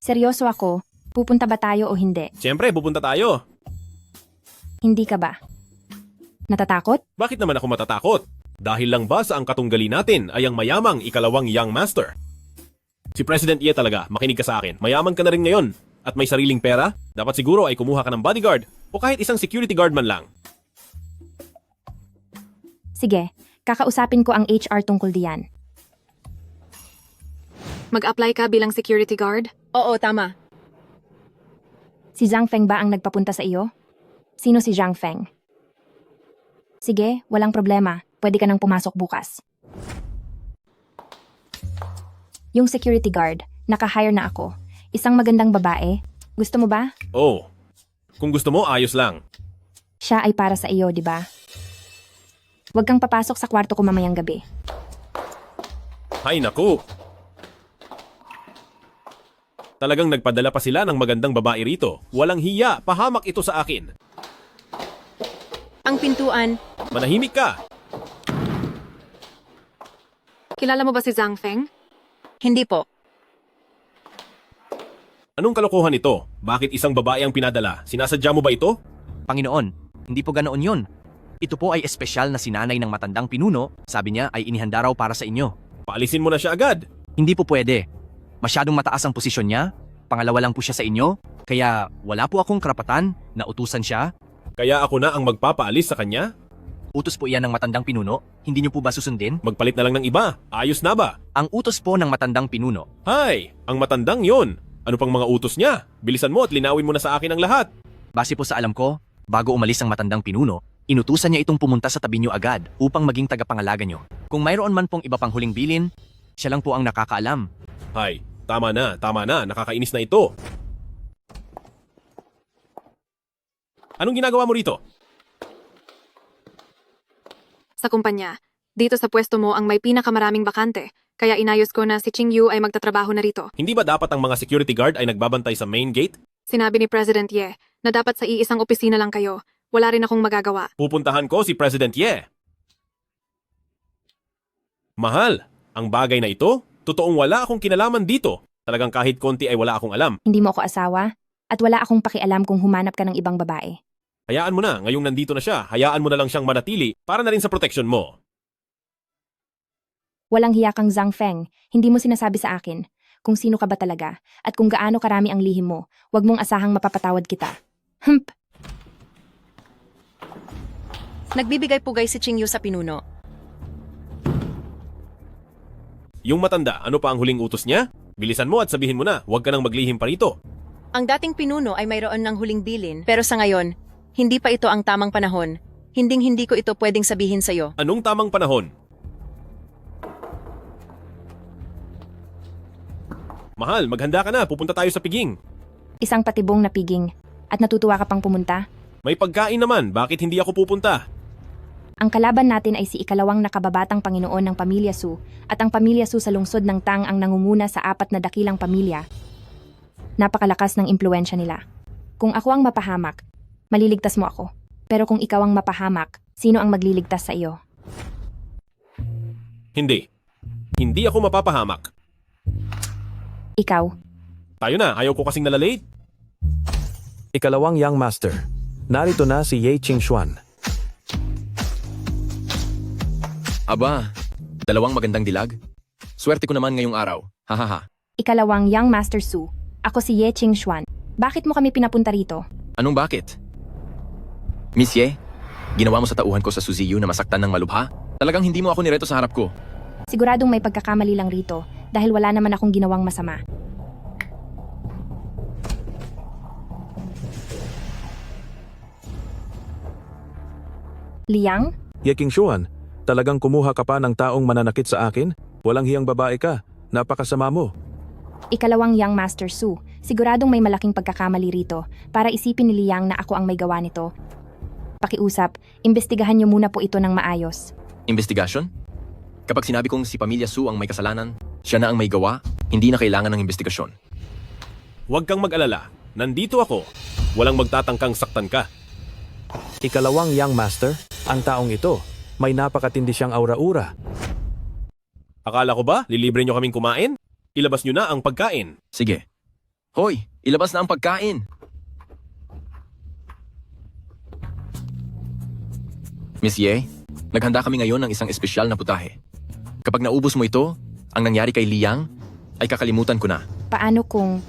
Seryoso ako. Pupunta ba tayo o hindi? Siyempre, pupunta tayo. Hindi ka ba? Natatakot? Bakit naman ako matatakot? Dahil lang ba sa ang katunggali natin ay ang mayamang ikalawang young master? Si President Ye talaga, makinig ka sa akin. Mayaman ka na rin ngayon. At may sariling pera, dapat siguro ay kumuha ka ng bodyguard o kahit isang security guard man lang. Sige, kakausapin ko ang HR tungkol diyan. Mag-apply ka bilang security guard? Oo, tama. Si Zhang Feng ba ang nagpapunta sa iyo? Sino si Zhang Feng? Sige, walang problema. Pwede ka nang pumasok bukas. Yung security guard, naka-hire na ako. Isang magandang babae. Gusto mo ba? Oh, kung gusto mo, ayos lang. Siya ay para sa iyo, di ba? Huwag kang papasok sa kwarto ko mamayang gabi. Hay naku! Talagang nagpadala pa sila ng magandang babae rito. Walang hiya, pahamak ito sa akin. Ang pintuan. Manahimik ka! Kilala mo ba si Zhang Feng? Hindi po. Anong kalokohan ito? Bakit isang babae ang pinadala? Sinasadya mo ba ito? Panginoon, hindi po ganoon yun. Ito po ay espesyal na sinanay ng matandang pinuno. Sabi niya ay inihanda raw para sa inyo. Paalisin mo na siya agad. Hindi po pwede. Masyadong mataas ang posisyon niya. Pangalawa lang po siya sa inyo. Kaya wala po akong karapatan na utusan siya. Kaya ako na ang magpapaalis sa kanya? Utos po iyan ng matandang pinuno. Hindi niyo po ba susundin? Magpalit na lang ng iba. Ayos na ba? Ang utos po ng matandang pinuno. Hay! Ang matandang yon. Ano pang mga utos niya? Bilisan mo at linawin mo na sa akin ang lahat. Base po sa alam ko, bago umalis ang matandang pinuno, inutusan niya itong pumunta sa tabi niyo agad upang maging tagapangalaga niyo. Kung mayroon man pong iba pang huling bilin, siya lang po ang nakakaalam. Hay, tama na, nakakainis na ito. Anong ginagawa mo rito? Sa kumpanya. Dito sa pwesto mo ang may pinakamaraming bakante. Kaya inayos ko na si Ching Yu ay magtatrabaho na rito. Hindi ba dapat ang mga security guard ay nagbabantay sa main gate? Sinabi ni President Ye na dapat sa iisang opisina lang kayo. Wala rin akong magagawa. Pupuntahan ko si President Ye. Mahal, ang bagay na ito, totoong wala akong kinalaman dito. Talagang kahit konti ay wala akong alam. Hindi mo ako asawa at wala akong pakialam kung humanap ka ng ibang babae. Hayaan mo na, ngayong nandito na siya, hayaan mo na lang siyang manatili para na rin sa proteksyon mo. Walang hiya kang Zhang Feng, hindi mo sinasabi sa akin kung sino ka ba talaga at kung gaano karami ang lihim mo. Huwag mong asahang mapapatawad kita. Hump! Nagbibigay pugay si Qingyu sa pinuno. Yung matanda, ano pa ang huling utos niya? Bilisan mo at sabihin mo na, huwag ka nang maglihim pa rito. Ang dating pinuno ay mayroon ng huling bilin, pero sa ngayon, hindi pa ito ang tamang panahon. Hinding-hindi ko ito pwedeng sabihin sa'yo. Anong tamang panahon? Mahal, maghanda ka na, pupunta tayo sa piging. Isang patibong na piging at natutuwa ka pang pumunta. May pagkain naman, bakit hindi ako pupunta? Ang kalaban natin ay si ikalawang nakababatang Panginoon ng Pamilya Su at ang Pamilya Su sa lungsod ng Tang ang nangunguna sa 4 na dakilang pamilya. Napakalakas ng impluensya nila. Kung ako ang mapahamak, maliligtas mo ako. Pero kung ikaw ang mapahamak, sino ang magliligtas sa iyo? Hindi. Hindi ako mapapahamak. Ikaw. Tayo na, ayaw ko kasing nalalate. Ikalawang Young Master. Narito na si Ye Qingxuan. Aba, dalawang magandang dilag. Swerte ko naman ngayong araw. Hahaha. Ikalawang Young Master Su. Ako si Ye Qingxuan. Bakit mo kami pinapunta rito? Anong bakit? Miss Ye, ginawa mo sa tauhan ko sa Suziyu na masaktan ng malubha? Talagang hindi mo ako nireto sa harap ko. Siguradong may pagkakamali lang rito dahil wala naman akong ginawang masama. Liang? Ye Qingxuan, talagang kumuha ka pa ng taong mananakit sa akin? Walang hiyang babae ka. Napakasama mo. Ikalawang Young Master Su, siguradong may malaking pagkakamali rito para isipin ni Liang na ako ang may gawa nito. Pakiusap, imbestigahan niyo muna po ito ng maayos. Investigasyon? Kapag sinabi kong si Pamilya Su ang may kasalanan, siya na ang may gawa, hindi na kailangan ng investigasyon. Huwag kang mag-alala. Nandito ako. Walang magtatangkang saktan ka. Ikalawang Young Master, ang taong ito, may napakatindi siyang aura-ura. Akala ko ba, lilibre nyo kaming kumain? Ilabas nyo na ang pagkain. Sige. Hoy, ilabas na ang pagkain. Miss Ye, naghanda kami ngayon ng isang espesyal na putahe. Kapag naubos mo ito, ang nangyari kay Liang, ay kakalimutan ko na. Paano kung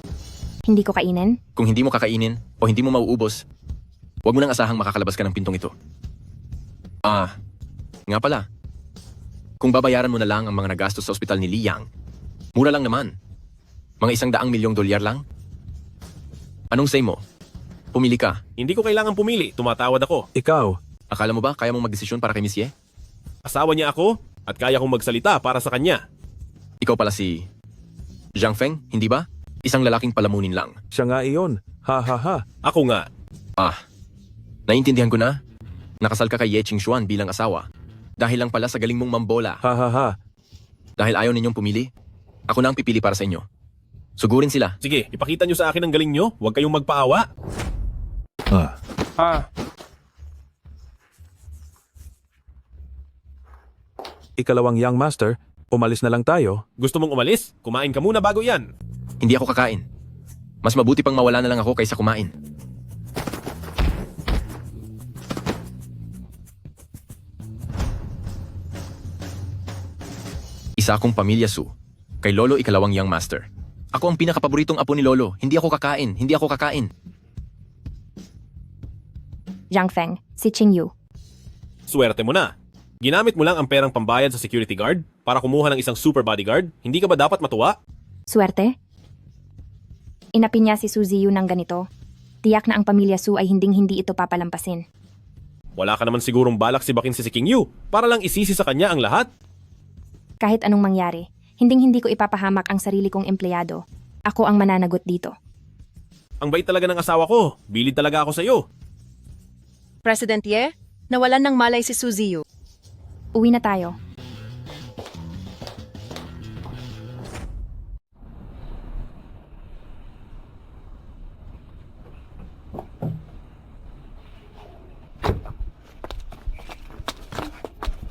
hindi ko kainin? Kung hindi mo kakainin o hindi mo mauubos, huwag mo nang asahang makakalabas ka ng pintong ito. Nga pala. Kung babayaran mo na lang ang mga nagastos sa ospital ni Liang, mura lang naman. Mga $100 milyong lang. Anong say mo? Pumili ka. Hindi ko kailangan pumili, tumatawad ako. Ikaw. Akala mo ba kaya mong magdesisyon para kay Miss Ye? Asawa niya ako at kaya kong magsalita para sa kanya. Ikaw pala si Zhang Feng, hindi ba? Isang lalaking palamunin lang. Siya nga iyon. Ha ha ha. Ako nga. Naiintindihan ko na. Nakasal ka kay Ye Qingxuan bilang asawa. Dahil lang pala sa galing mong mambola. Ha ha ha. Dahil ayaw ninyong pumili, ako na ang pipili para sa inyo. Sugurin sila. Sige, ipakita nyo sa akin ang galing nyo. Huwag kayong magpaawa. Ikalawang Young Master, umalis na lang tayo. Gusto mong umalis? Kumain ka muna bago yan. Hindi ako kakain. Mas mabuti pang mawala na lang ako kaysa kumain. Isa akong Pamilya Su. Kay Lolo ikalawang Young Master. Ako ang pinakapaboritong apo ni Lolo. Hindi ako kakain. Hindi ako kakain. Zhang Feng, si Qingyu. Swerte mo na. Ginamit mo lang ang perang pambayad sa security guard para kumuha ng isang super bodyguard. Hindi ka ba dapat matuwa? Swerte? Inapi niya si Suziyu ng ganito. Tiyak na ang Pamilya Su ay hinding-hindi ito papalampasin. Wala ka naman sigurong balak sibakin si Qingyu para lang isisi sa kanya ang lahat. Kahit anong mangyari, hinding-hindi ko ipapahamak ang sarili kong empleyado. Ako ang mananagot dito. Ang bait talaga ng asawa ko. Bilid talaga ako sa'yo. President Ye, nawalan ng malay si Suziyu. Uwi na tayo.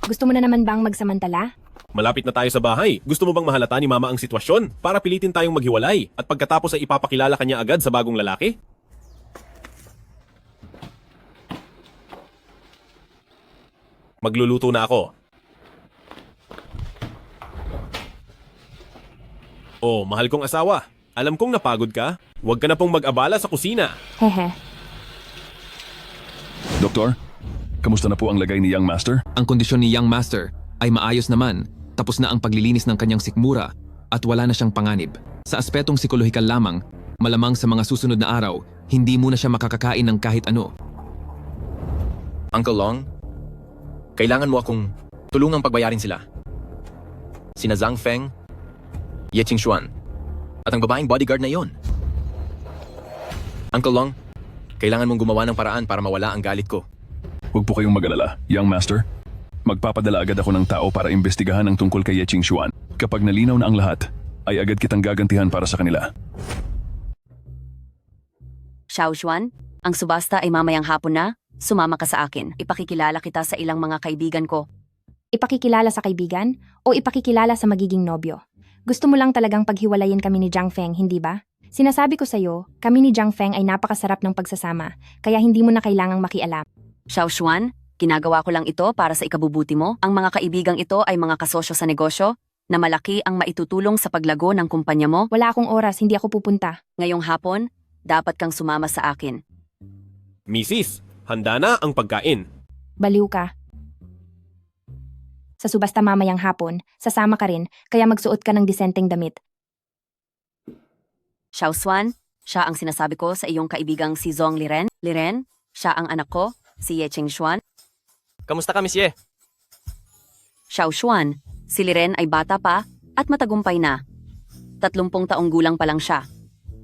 Gusto mo na naman bang magsamantala? Malapit na tayo sa bahay. Gusto mo bang mahalata ni Mama ang sitwasyon para pilitin tayong maghiwalay at pagkatapos ay ipapakilala kanya agad sa bagong lalaki? Magluluto na ako. Oh, mahal kong asawa. Alam kong napagod ka. Huwag ka na pong mag-abala sa kusina. Hehe. Doktor, kamusta na po ang lagay ni Young Master? Ang kondisyon ni Young Master ay maayos naman. Tapos na ang paglilinis ng kanyang sikmura at wala na siyang panganib. Sa aspetong psikolohikal lamang, malamang sa mga susunod na araw, hindi muna siya makakakain ng kahit ano. Uncle Long, kailangan mo akong tulungang pagbayarin sila. Sina Zhang Feng, Ye Qingxuan, at ang babaeng bodyguard na iyon. Uncle Long, kailangan mong gumawa ng paraan para mawala ang galit ko. Huwag po kayong mag-alala, Young Master. Magpapadala agad ako ng tao para imbestigahan ang tungkol kay Ye Qingxuan. Kapag nalinaw na ang lahat, ay agad kitang gagantihan para sa kanila. Xiao Xuan, ang subasta ay mamayang hapon na. Sumama ka sa akin. Ipakikilala kita sa ilang mga kaibigan ko. Ipakikilala sa kaibigan o ipakikilala sa magiging nobyo? Gusto mo lang talagang paghiwalayin kami ni Zhang Feng, hindi ba? Sinasabi ko sa'yo, kami ni Zhang Feng ay napakasarap ng pagsasama, kaya hindi mo na kailangang makialam. Xiao Xuan, ginagawa ko lang ito para sa ikabubuti mo. Ang mga kaibigang ito ay mga kasosyo sa negosyo na malaki ang maitutulong sa paglago ng kumpanya mo. Wala akong oras, hindi ako pupunta. Ngayong hapon, dapat kang sumama sa akin. Mrs., handa na ang pagkain. Baliw ka. Sa subasta mamayang hapon, sasama ka rin, kaya magsuot ka ng disenteng damit. Xiao Xuan, siya ang sinasabi ko sa iyong kaibigang si Zhong Liren. Liren, siya ang anak ko, si Ye Qingxuan. Kamusta ka, Miss Ye? Xiao Xuan, si Liren ay bata pa at matagumpay na. 30 taong gulang pa lang siya.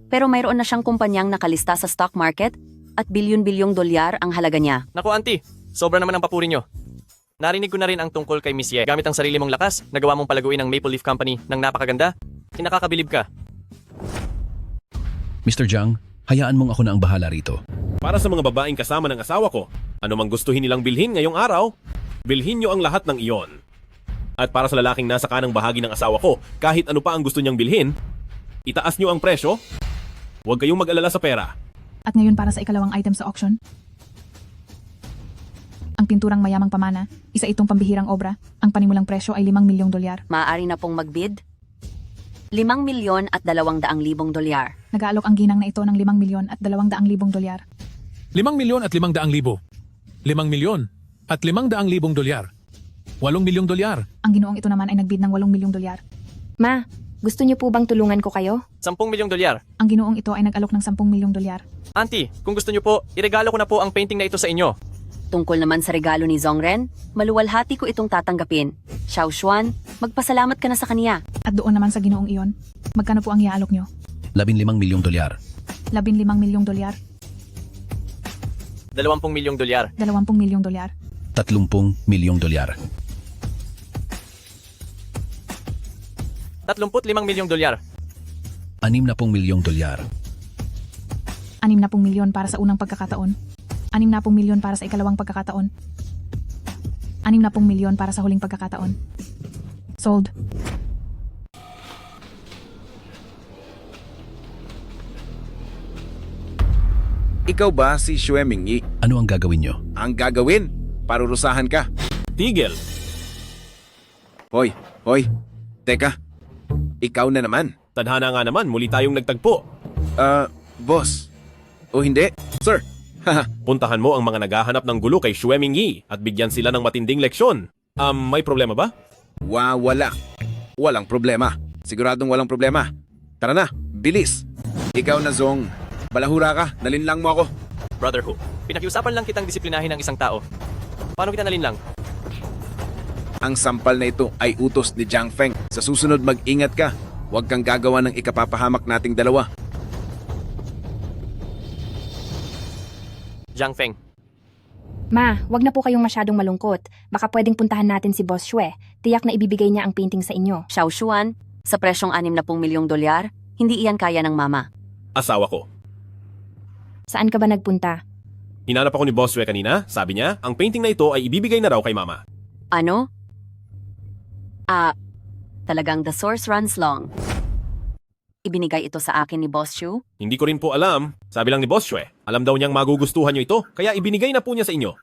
Pero mayroon na siyang kumpanyang nakalista sa stock market at bilyon-bilyong dolyar ang halaga niya. Naku, auntie, sobra naman ang papuri nyo. Narinig ko na rin ang tungkol kay Miss Ye. Gamit ang sarili mong lakas, nagawa mong palaguin ang Maple Leaf Company ng napakaganda. Kinakakabilib ka. Mr. Zhang, hayaan mong ako na ang bahala rito. Para sa mga babaeng kasama ng asawa ko, ano mang gustuhin nilang bilhin ngayong araw, bilhin nyo ang lahat ng iyon. At para sa lalaking nasa kanang bahagi ng asawa ko, kahit ano pa ang gusto niyang bilhin, itaas nyo ang presyo, huwag kayong mag-alala sa pera. At ngayon para sa ikalawang item sa auction. Ang pinturang mayamang pamana, isa itong pambihirang obra. Ang panimulang presyo ay 5 milyong dolyar. Maaari na pong magbid? 5,200,000 dolyar. Nag-aalok ang ginang na ito ng 5,200,000 dolyar. 5,000,000 at 500,000. 5,000,000 at 500,000 dolyar. 8 milyong dolyar. Ang ginoong ito naman ay nagbid ng 8 milyong dolyar. Ma, gusto niyo po bang tulungan ko kayo? 10 milyong dolyar. Ang ginoong ito ay nag-alok ng 10 milyong dolyar. Auntie, kung gusto nyo po, iregalo ko na po ang painting na ito sa inyo. Tungkol naman sa regalo ni Zhongren, maluwalhati ko itong tatanggapin. Xiao Xuan, magpasalamat ka na sa kaniya. At doon naman sa ginoong iyon, magkano po ang iaalok nyo? 15 milyong dolyar. 15 milyong dolyar. 20 milyong dolyar. 20 milyong dolyar. 30 milyong dolyar. 35 milyong dolyar. 60 milyong dolyar. 60 milyon para sa unang pagkakataon. 60 milyon para sa ikalawang pagkakataon. 60 milyon para sa huling pagkakataon. Sold. Ikaw ba si Xue Mingyi? Ano ang gagawin nyo? Ang gagawin? Parurusahan ka. Tigil. Hoy. Teka. Ikaw na naman. Tadhana nga naman, muli tayong nagtagpo. Boss. O hindi? Sir. Puntahan mo ang mga naghahanap ng gulo kay Xue Mingyi at bigyan sila ng matinding leksyon. May problema ba? Wala. Walang problema. Siguradong walang problema. Tara na, bilis. Ikaw na, Zong. Balahura ka, nalinlang mo ako. Brother Hu, pinakiusapan lang kitang disiplinahin ng isang tao. Paano kita nalinlang? Ang sampal na ito ay utos ni Zhang Feng. Sa susunod mag-ingat ka. Huwag kang gagawa ng ikapapahamak nating dalawa. Zhang Feng. Ma, wag na po kayong masyadong malungkot. Baka pwedeng puntahan natin si Boss Xue. Tiyak na ibibigay niya ang painting sa inyo. Xiao Xuan, sa presyong 60 milyong dolyar, hindi iyan kaya ng mama. Asawa ko. Saan ka ba nagpunta? Hinanap ako ni Boss Xue kanina. Sabi niya, ang painting na ito ay ibibigay na raw kay Mama. Ano? Talagang the source runs long. Ibinigay ito sa akin ni Boss Shu? Hindi ko rin po alam. Sabi lang ni Boss Shue, alam daw niyang magugustuhan niyo ito, kaya ibinigay na po niya sa inyo.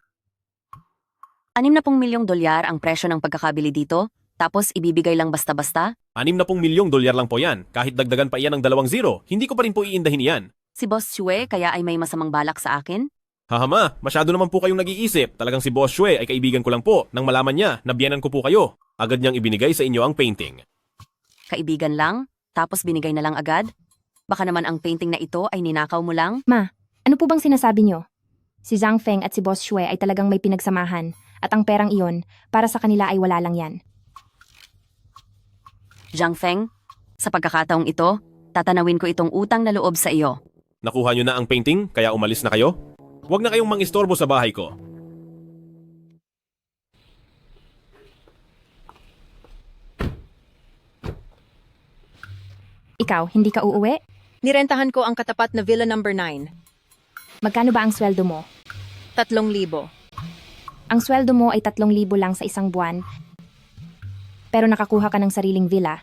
60 milyong dolyar ang presyo ng pagkakabili dito, tapos ibibigay lang basta-basta? 60 milyong dolyar lang po yan. Kahit dagdagan pa iyan ng 2 zero, hindi ko pa rin po iindahin iyan. Si Boss Shue kaya ay may masamang balak sa akin? Hahama, masyado naman po kayong nag-iisip. Talagang si Boss Shue ay kaibigan ko lang po nang malaman niya na biyanan ko po kayo. Agad niyang ibinigay sa inyo ang painting. Kaibigan lang? Tapos binigay na lang agad? Baka naman ang painting na ito ay ninakaw mo lang? Ma, ano po bang sinasabi niyo? Si Zhang Feng at si Boss Shue ay talagang may pinagsamahan at ang perang iyon para sa kanila ay wala lang yan. Zhang Feng, sa pagkakataong ito, tatanawin ko itong utang na loob sa iyo. Nakuha niyo na ang painting, kaya umalis na kayo? Huwag na kayong mangistorbo sa bahay ko. Ikaw, hindi ka uuwi? Nirentahan ko ang katapat na Villa number 9. Magkano ba ang sweldo mo? 3,000. Ang sweldo mo ay 3,000 lang sa isang buwan, pero nakakuha ka ng sariling villa.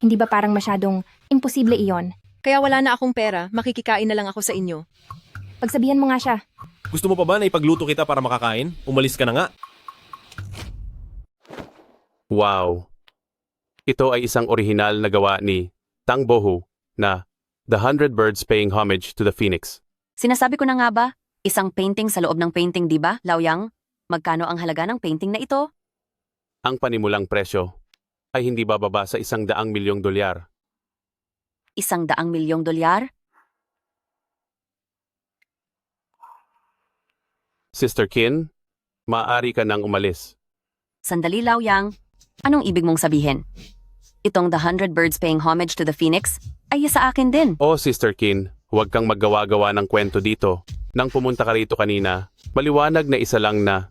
Hindi ba parang masyadong imposible iyon? Kaya wala na akong pera, makikikain na lang ako sa inyo. Pagsabihan mo nga siya. Gusto mo pa ba na ipagluto kita para makakain? Umalis ka na nga. Wow! Ito ay isang orihinal na gawa ni Tang Bohu na The 100 Birds Paying Homage to the Phoenix. Sinasabi ko na nga ba, isang painting sa loob ng painting, di ba, Laoyang? Magkano ang halaga ng painting na ito? Ang panimulang presyo ay hindi bababa sa 100 milyong dolyar. 100 milyong dolyar? Sister Kin, maaari ka nang umalis. Sandali, Laoyang. Anong ibig mong sabihin? Itong The 100 Birds Paying Homage to the Phoenix ay sa akin din. Oh, Sister Kin, huwag kang maggawa-gawa ng kwento dito. Nang pumunta ka rito kanina, maliwanag na isa lang na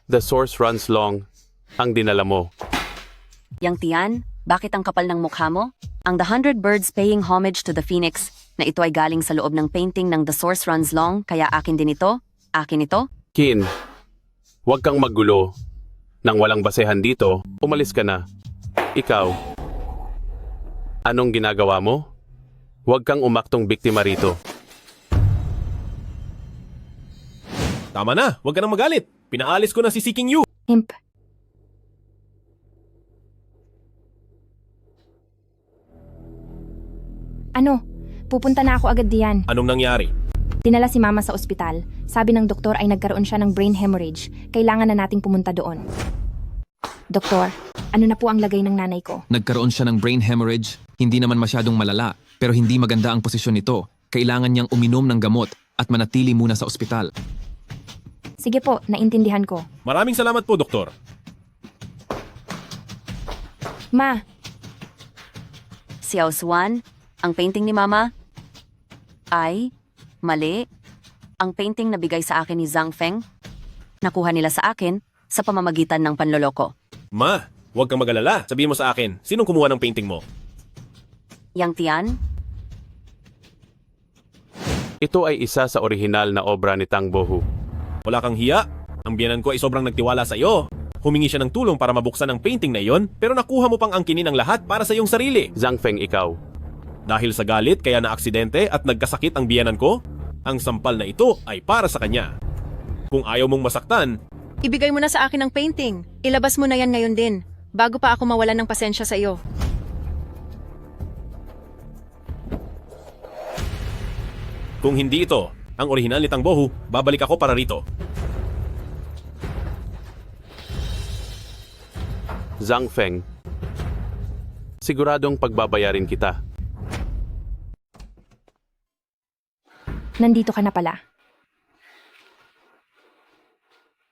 The source runs long ang dinala mo. Yang Tian, bakit ang kapal ng mukha mo? Ang The 100 Birds Paying Homage to the Phoenix na ito ay galing sa loob ng painting ng The Source Runs Long, kaya akin din ito? Akin ito? Kin, huwag kang maggulo. Nang walang basehan dito, umalis ka na. Ikaw, anong ginagawa mo? Huwag kang umaktong biktima rito. Tama na, huwag ka nang magalit. Pinaalis ko na si Seeking You. Imp. Ano? Pupunta na ako agad diyan. Anong nangyari? Dinala si Mama sa ospital. Sabi ng doktor ay nagkaroon siya ng brain hemorrhage. Kailangan na nating pumunta doon. Doktor, ano na po ang lagay ng nanay ko? Nagkaroon siya ng brain hemorrhage. Hindi naman masyadong malala, pero hindi maganda ang posisyon nito. Kailangan niyang uminom ng gamot at manatili muna sa ospital. Sige po, naintindihan ko. Maraming salamat po, Doktor. Ma, Xiao Xuan, ang painting ni Mama ay mali. Ang painting na bigay sa akin ni Zhang Feng, nakuha nila sa akin sa pamamagitan ng panloloko. Ma, huwag kang mag-alala. Sabihin mo sa akin, sinong kumuha ng painting mo? Yang Tian, Ito ay isa sa orihinal na obra ni Tang Bohu. Wala kang hiya? Ang biyanan ko ay sobrang nagtiwala sa iyo. Humingi siya ng tulong para mabuksan ang painting na iyon, pero nakuha mo pang angkinin ang lahat para sa iyong sarili. Zhang Feng, ikaw. Dahil sa galit kaya na-aksidente at nagkasakit ang biyanan ko, ang sampal na ito ay para sa kanya. Kung ayaw mong masaktan, Ibigay mo na sa akin ang painting. Ilabas mo na yan ngayon din, bago pa ako mawalan ng pasensya sa iyo. kung hindi ito ang orihinal ni Tang Bohu, babalik ako para rito. Zhang Feng, siguradong pagbabayarin kita. nandito ka na pala.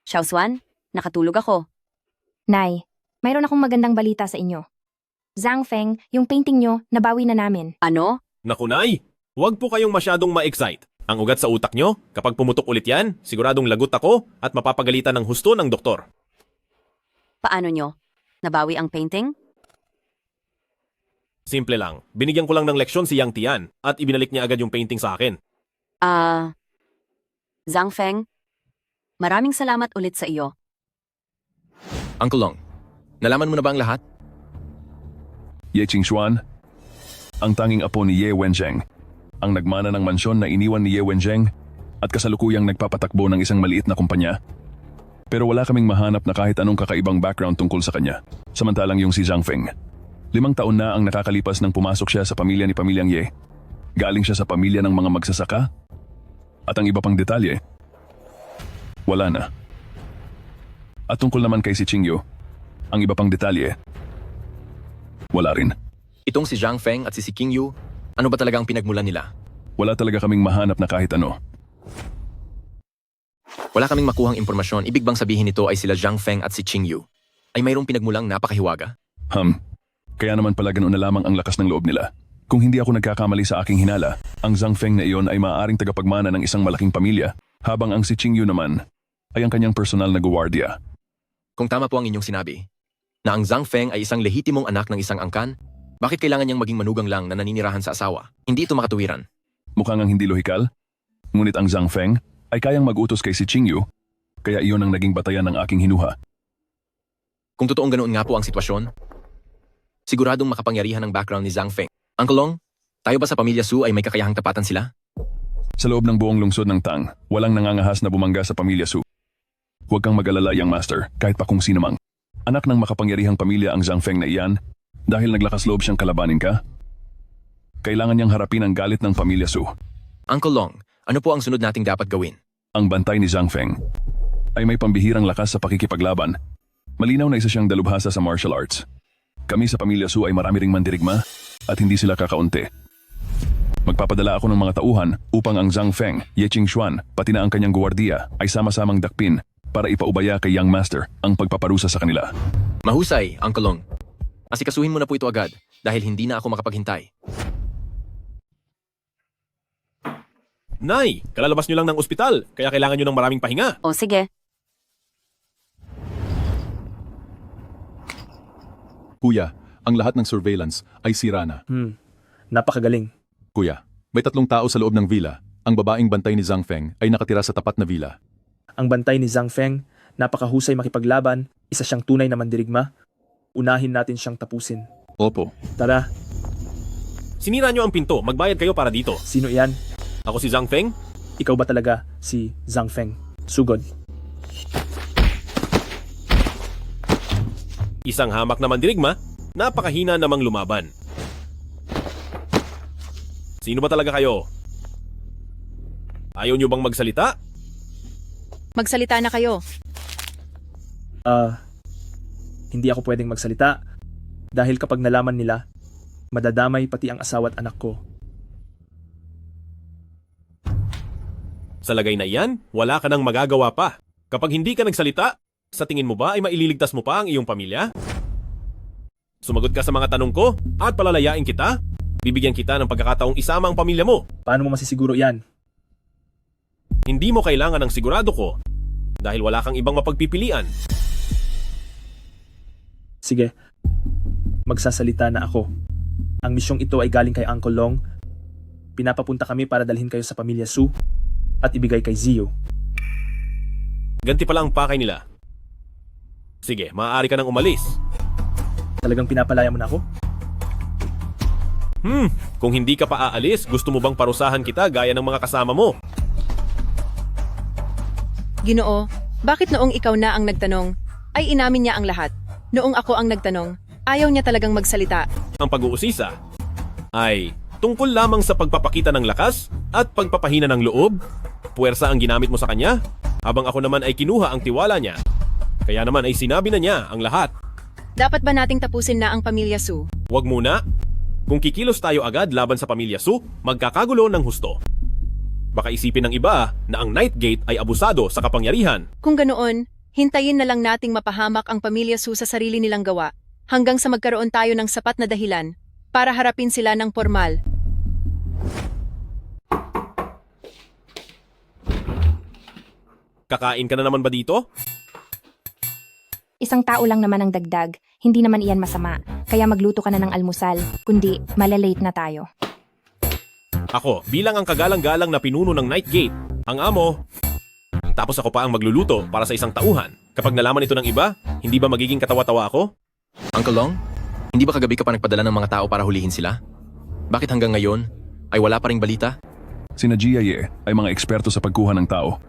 Xiao Xuan, nakatulog ako. Nay, mayroon akong magandang balita sa inyo. Zhang Feng, yung painting nyo, nabawi na namin. Ano? Naku, Nay! Huwag po kayong masyadong ma-excite. Ang ugat sa utak nyo, kapag pumutok ulit yan, siguradong lagot ako at mapapagalitan ng husto ng doktor. Paano nyo? Nabawi ang painting? Simple lang. Binigyan ko lang ng leksyon si Yang Tian at ibinalik niya agad yung painting sa akin. Zhang Feng, maraming salamat ulit sa iyo. Uncle Long, nalaman mo na ba ang lahat? Ye Qingxuan, ang tanging apo ni Ye Wenzheng, ang nagmana ng mansyon na iniwan ni Ye Wenzheng at kasalukuyang nagpapatakbo ng isang maliit na kumpanya. Pero wala kaming mahanap na kahit anong kakaibang background tungkol sa kanya. Samantalang yung si Zhang Feng. 5 taon na ang nakakalipas nang pumasok siya sa pamilya ni Pamilyang Ye. Galing siya sa pamilya ng mga magsasaka. At ang iba pang detalye, wala na. At tungkol naman kay si Qingyu, ang iba pang detalye, wala rin. Itong si Zhang Feng at si Qingyu, ano ba talaga ang pinagmulan nila? Wala talaga kaming mahanap na kahit ano. Wala kaming makuhang impormasyon. Ibig bang sabihin nito ay sila Zhang Feng at si Qingyu ay mayroong pinagmulang napakahiwaga? Kaya naman pala ganoon na lamang ang lakas ng loob nila. Kung hindi ako nagkakamali sa aking hinala, ang Zhang Feng na iyon ay maaaring tagapagmana ng isang malaking pamilya, habang ang si Qingyu naman ay ang kanyang personal na guwardiya. Kung tama po ang inyong sinabi, na ang Zhang Feng ay isang lehitimong anak ng isang angkan, bakit kailangan niyang maging manugang lang na naninirahan sa asawa? Hindi ito makatuwiran. Mukhang ang hindi lohikal, ngunit ang Zhang Feng ay kayang mag-utos kay si Qingyu, kaya iyon ang naging batayan ng aking hinuha. Kung totoong ganoon nga po ang sitwasyon, siguradong makapangyarihan ang background ni Zhang Feng. Uncle Long, tayo ba sa pamilya Su ay may kakayahang tapatan sila? Sa loob ng buong lungsod ng Tang, walang nangangahas na bumangga sa pamilya Su. Huwag kang mag-alala, Young Master, kahit pa kung sino mang. Anak ng makapangyarihang pamilya ang Zhang Feng na iyan, dahil naglakas loob siyang kalabanin ka. Kailangan niyang harapin ang galit ng pamilya Su. Uncle Long, ano po ang sunod nating dapat gawin? Ang bantay ni Zhang Feng ay may pambihirang lakas sa pakikipaglaban. Malinaw na isa siyang dalubhasa sa martial arts. Kami sa pamilya Su ay marami ring mandirigma at hindi sila kakaunti. Magpapadala ako ng mga tauhan upang ang Zhang Feng, Ye Qingxuan, pati na ang kanyang guwardiya ay sama-samang dakpin para ipaubaya kay Young Master ang pagpaparusa sa kanila. Mahusay, Uncle Long. Asikasuhin mo na po ito agad dahil hindi na ako makapaghintay. Nay, kalalabas nyo lang ng ospital, kaya kailangan nyo ng maraming pahinga. O sige. Kuya, ang lahat ng surveillance ay sira na. Napakagaling. Kuya, may 3 tao sa loob ng villa. Ang babaeng bantay ni Zhang Feng ay nakatira sa tapat na villa. Ang bantay ni Zhang Feng, napakahusay makipaglaban, isa siyang tunay na mandirigma. Unahin natin siyang tapusin. Opo. Tara. Sinira nyo ang pinto, magbayad kayo para dito. Sino iyan? Ako si Zhang Feng. Ikaw ba talaga si Zhang Feng? Sugod. Isang hamak na mandirigma, napakahina namang lumaban. Sino ba talaga kayo? Ayaw nyo bang magsalita? Magsalita na kayo. Hindi ako pwedeng magsalita dahil kapag nalaman nila, madadamay pati ang asawa at anak ko. Sa lagay na iyan, wala ka nang magagawa pa. Kapag hindi ka nagsalita, sa tingin mo ba ay maililigtas mo pa ang iyong pamilya? Sumagot ka sa mga tanong ko at palalayain kita. Bibigyan kita ng pagkakataong isama ang pamilya mo. Paano mo masisiguro yan? Hindi mo kailangan ng sigurado ko dahil wala kang ibang mapagpipilian. Sige, magsasalita na ako. Ang misyong ito ay galing kay Uncle Long. Pinapapunta kami para dalhin kayo sa pamilya Su at ibigay kay Ziyu. Ganti pala ang pakay nila. Sige, maaari ka nang umalis. Talagang pinapalaya mo na ako? Kung hindi ka pa aalis, gusto mo bang parusahan kita gaya ng mga kasama mo? Ginoo, bakit noong ikaw na ang nagtanong, ay inamin niya ang lahat? Noong ako ang nagtanong, ayaw niya talagang magsalita. Ang pag-uusisa ay tungkol lamang sa pagpapakita ng lakas at pagpapahina ng loob. Puwersa ang ginamit mo sa kanya, habang ako naman ay kinuha ang tiwala niya. Kaya naman ay sinabi na niya ang lahat. Dapat ba nating tapusin na ang pamilya Su? Huwag muna. Kung kikilos tayo agad laban sa pamilya Su, magkakagulo ng husto. Baka isipin ng iba na ang Night Gate ay abusado sa kapangyarihan. Kung ganoon, hintayin na lang nating mapahamak ang pamilya Su sa sarili nilang gawa hanggang sa magkaroon tayo ng sapat na dahilan para harapin sila ng formal. Kakain ka na naman ba dito? Isang tao lang naman ang dagdag, hindi naman iyan masama. Kaya magluto ka na ng almusal, kundi malalate na tayo. Ako, bilang ang kagalang-galang na pinuno ng Night Gate, ang amo. Tapos ako pa ang magluluto para sa isang tauhan. Kapag nalaman ito ng iba, hindi ba magiging katawa-tawa ako? Uncle Long, Hindi ba kagabi ka pa nagpadala ng mga tao para hulihin sila? Bakit hanggang ngayon ay wala pa ring balita? Sina Jia Ye ay mga eksperto sa pagkuha ng tao.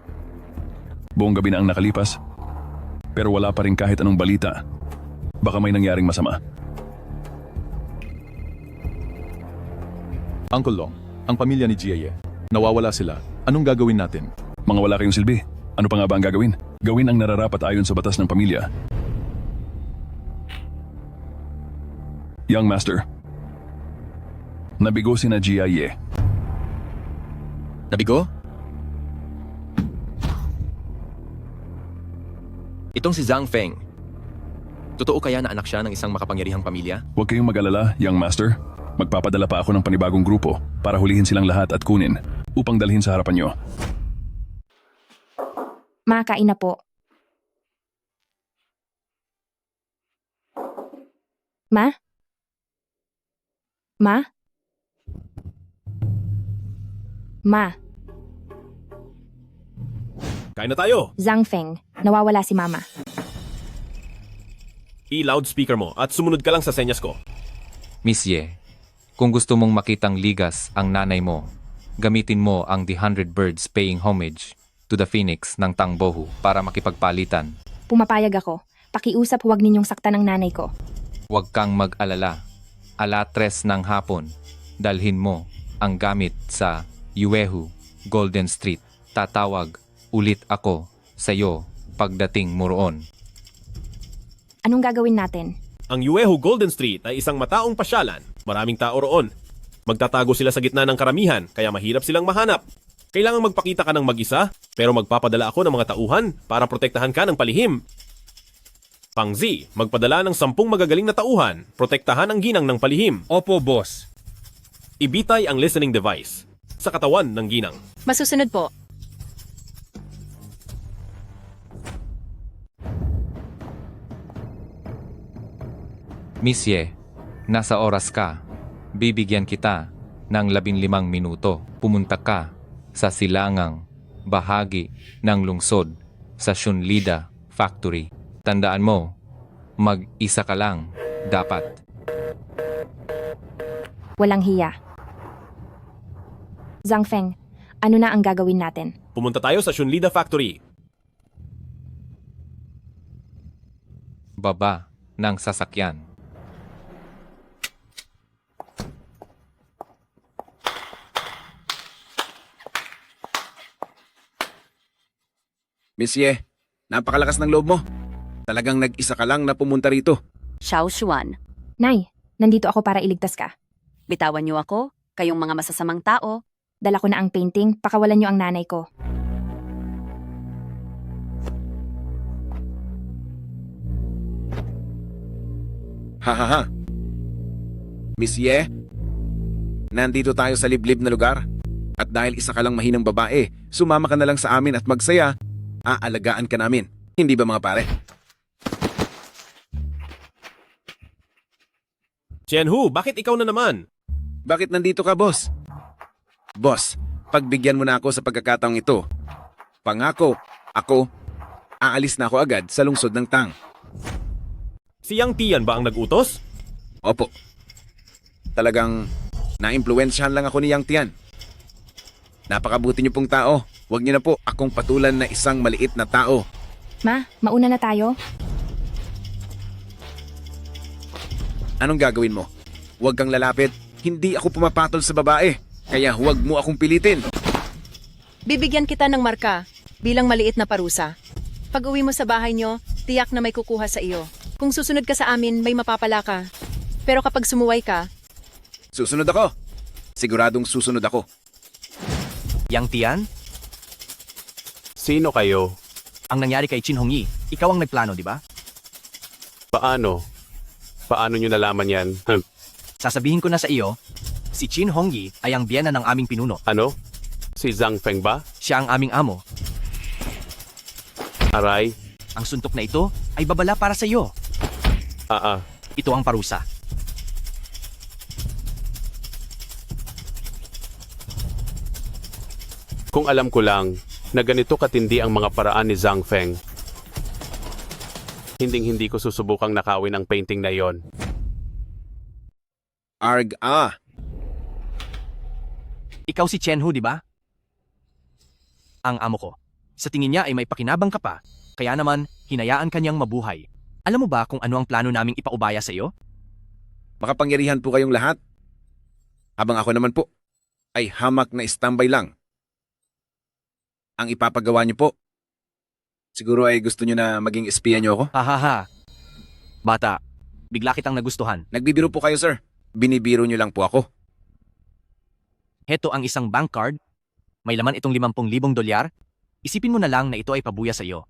Buong gabi na ang nakalipas, pero wala pa rin kahit anong balita. Baka may nangyaring masama. Uncle Long, ang pamilya ni Jia Ye, nawawala sila. Anong gagawin natin? Mga wala kayong silbi. Ano pa nga ba ang gagawin? Gawin ang nararapat ayon sa batas ng pamilya. Young Master, nabigo si na Jia Ye. Nabigo? Itong si Zhang Feng. Totoo kaya na anak siya ng isang makapangyarihang pamilya? Huwag kayong mag-alala, Young Master. Magpapadala pa ako ng panibagong grupo para hulihin silang lahat at kunin upang dalhin sa harapan nyo. Makakain na po. Ma? Ma? Ma? Kain na tayo! Zhang Feng, nawawala si Mama. I-loudspeaker mo at sumunod ka lang sa senyas ko. Miss Ye, kung gusto mong makitang ligas ang nanay mo, gamitin mo ang The 100 Birds Paying Homage to the Phoenix ng Tangbohu para makipagpalitan. Pumapayag ako. Pakiusap huwag ninyong saktan ang nanay ko. Huwag kang mag-alala. 3:00 ng hapon, dalhin mo ang gamit sa Yuehu, Golden Street. Tatawag ulit ako sa iyo pagdating mo roon. Anong gagawin natin? Ang Yuehu Golden Street ay isang mataong pasyalan. Maraming tao roon. Magtatago sila sa gitna ng karamihan, kaya mahirap silang mahanap. Kailangan magpakita ka ng mag-isa, pero magpapadala ako ng mga tauhan para protektahan ka ng palihim. Pang-Z, magpadala ng 10 magagaling na tauhan, protektahan ang ginang ng palihim. Opo, boss. Ibitay ang listening device sa katawan ng ginang. Masusunod po. Miss Ye, nasa oras ka. Bibigyan kita ng 15 minuto. Pumunta ka sa silangang bahagi ng lungsod sa Shunlida Factory. Tandaan mo, mag-isa ka lang dapat. Walang hiya. Zhang Feng, ano na ang gagawin natin? Pumunta tayo sa Shunlida Factory. Baba ng sasakyan. Miss Ye, napakalakas ng loob mo. Talagang nag-isa ka lang na pumunta rito. Xiao Xuan, Nay, nandito ako para iligtas ka. bitawan niyo ako, kayong mga masasamang tao. Dala ko na ang painting, pakawalan niyo ang nanay ko. Ha. Miss Ye, nandito tayo sa liblib na lugar. At dahil isa ka lang mahinang babae, sumama ka na lang sa amin at magsaya. Aalagaan ka namin. Hindi ba mga pare? Chen-Hu, bakit ikaw na naman? Bakit nandito ka, boss? Boss, pagbigyan mo na ako sa pagkakataong ito. Pangako, ako, aalis na ako agad sa lungsod ng Tang. Si Yang Tian ba ang nag-utos? Opo. Talagang naimpluwensyahan lang ako ni Yang Tian. Napakabuti niyo pong tao. Huwag niyo na po akong patulan na isang maliit na tao. Ma, mauna na tayo. Anong gagawin mo? Huwag kang lalapit. Hindi ako pumapatol sa babae. Kaya huwag mo akong pilitin. Bibigyan kita ng marka bilang maliit na parusa. Pag uwi mo sa bahay nyo, tiyak na may kukuha sa iyo. Kung susunod ka sa amin, may mapapala ka. Pero kapag sumuway ka, Susunod ako. Siguradong susunod ako. Yang Tian, Sino kayo? ang nangyari kay Chin Hongyi, ikaw ang nagplano, di ba? Paano? Paano nyo nalaman yan? Sasabihin ko na sa iyo, si Chin Hongyi ay ang biyena ng aming pinuno. Ano? Si Zhang Feng ba? Siya ang aming amo. Aray? Ang suntok na ito ay babala para sa iyo. Ito ang parusa. Kung alam ko lang na ganito katindi ang mga paraan ni Zhang Feng, hinding-hindi ko susubukang nakawin ang painting na yon. Arg, Ikaw si Chen Hu, di ba? Ang amo ko. Sa tingin niya ay may pakinabang ka pa, kaya naman hinayaan kanyang mabuhay. Alam mo ba kung ano ang plano naming ipaubaya sa iyo? Makapangyarihan po kayong lahat. Habang ako naman po ay hamak na standby lang. Ang ipapagawa niyo po. Siguro ay gusto niyo na maging espiya niyo ako? Hahaha. Bata, bigla kitang nagustuhan. Nagbibiro po kayo, sir. Binibiro niyo lang po ako. Heto ang isang bank card. May laman itong 50,000 dolyar. Isipin mo na lang na ito ay pabuya sa iyo.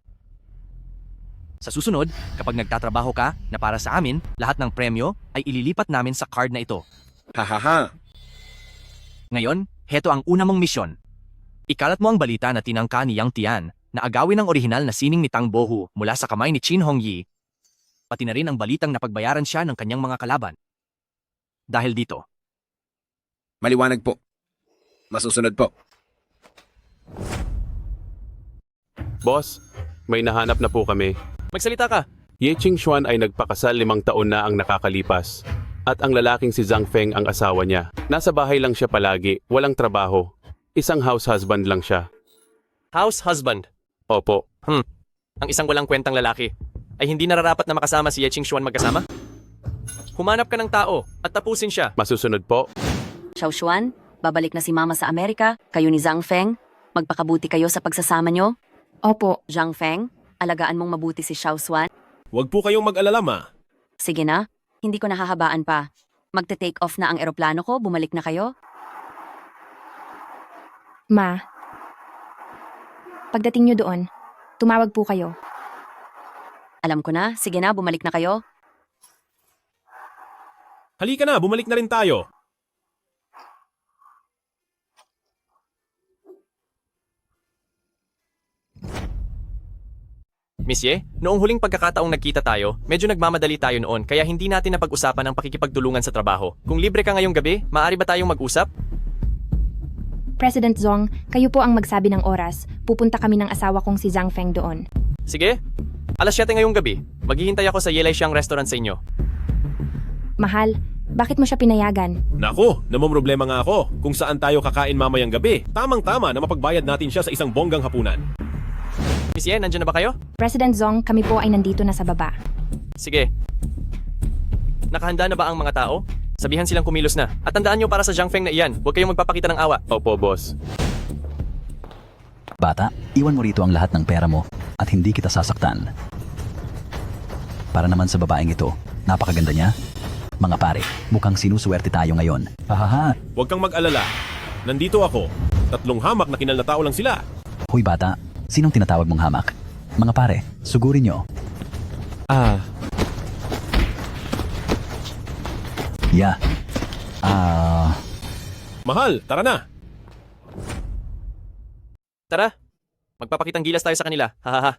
Sa susunod, kapag nagtatrabaho ka na para sa amin, lahat ng premyo ay ililipat namin sa card na ito. Hahaha. Ngayon, heto ang una mong misyon. Ikalat mo ang balita na tinangka ni Yang Tian na agawin ang orihinal na sining ni Tang Bohu mula sa kamay ni Chin Hongyi, pati na rin ang balitang napagbayaran siya ng kanyang mga kalaban. Dahil dito. Maliwanag po. Masusunod po. Boss, may nahanap na po kami. Magsalita ka. Ye Qingxuan ay nagpakasal 5 taon na ang nakakalipas. At ang lalaking si Zhang Feng ang asawa niya. Nasa bahay lang siya palagi, walang trabaho. Isang house husband lang siya. House husband. Opo. Ang isang walang kwentang lalaki ay hindi nararapat na makasama si Ye Qingxuan magkasama? Humanap ka ng tao at tapusin siya. Masusunod po. Xiao Xuan, babalik na si Mama sa Amerika, kayo ni Zhang Feng. Magpakabuti kayo sa pagsasama nyo. Opo. Zhang Feng, alagaan mong mabuti si Xiao Xuan. Huwag po kayong mag-alala, ma. Sige na, hindi ko nahahabaan pa. Magte-take off na ang eroplano ko, bumalik na kayo. Ma, pagdating nyo doon, tumawag po kayo. Alam ko na, sige na, bumalik na kayo. Halika na, bumalik na rin tayo. Miss Ye, noong huling pagkakataong nagkita tayo, medyo nagmamadali tayo noon kaya hindi natin napag-usapan ang pakikipagtulungan sa trabaho. Kung libre ka ngayong gabi, maaari ba tayong mag-usap? President Zong, kayo po ang magsabi ng oras. Pupunta kami ng asawa kong si Zhang Feng doon. Sige, alas 7 ngayong gabi. Maghihintay ako sa Yelay Xiang restaurant sa inyo. Mahal, bakit mo siya pinayagan? Nako, namomroblema nga ako kung saan tayo kakain mamayang gabi. Tamang-tama na mapagbayad natin siya sa isang bonggang hapunan. Miss Ye, nandiyan na ba kayo? President Zong, kami po ay nandito na sa baba. Sige. Nakahanda na ba ang mga tao? Sabihan silang kumilos na. At tandaan nyo para sa Zhang Feng na iyan, huwag kayong magpapakita ng awa. Opo, boss. Bata, iwan mo rito ang lahat ng pera mo at hindi kita sasaktan. Para naman sa babaeng ito, napakaganda niya. Mga pare, mukhang sinusuwerte tayo ngayon. Hahaha. Huwag kang mag-alala. Nandito ako. 3 hamak na kinal na tao lang sila. Hoy bata, sinong tinatawag mong hamak? Mga pare, sugurin nyo. Yeah. Mahal, tara na. Tara, magpapakitang gilas tayo sa kanila. Hahaha.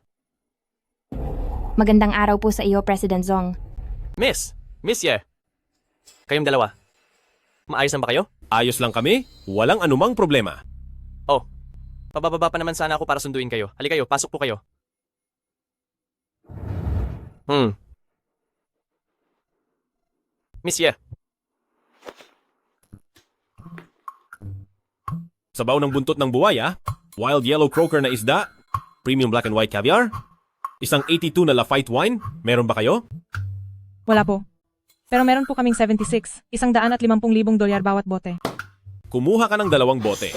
Magandang araw po sa iyo, President Zong. Miss Ye. Kayong dalawa. Maayos na ba kayo? Ayos lang kami, walang anumang problema. Oh, pabababa pa naman sana ako para sunduin kayo. Halika kayo, pasok po kayo. Miss Ye. Sabaw ng buntot ng buwaya, wild yellow croaker na isda, premium black and white caviar, isang 82 na Lafite wine, meron ba kayo? Wala po. Pero meron po kaming 76, $150,000 bawat bote. Kumuha ka ng 2 bote.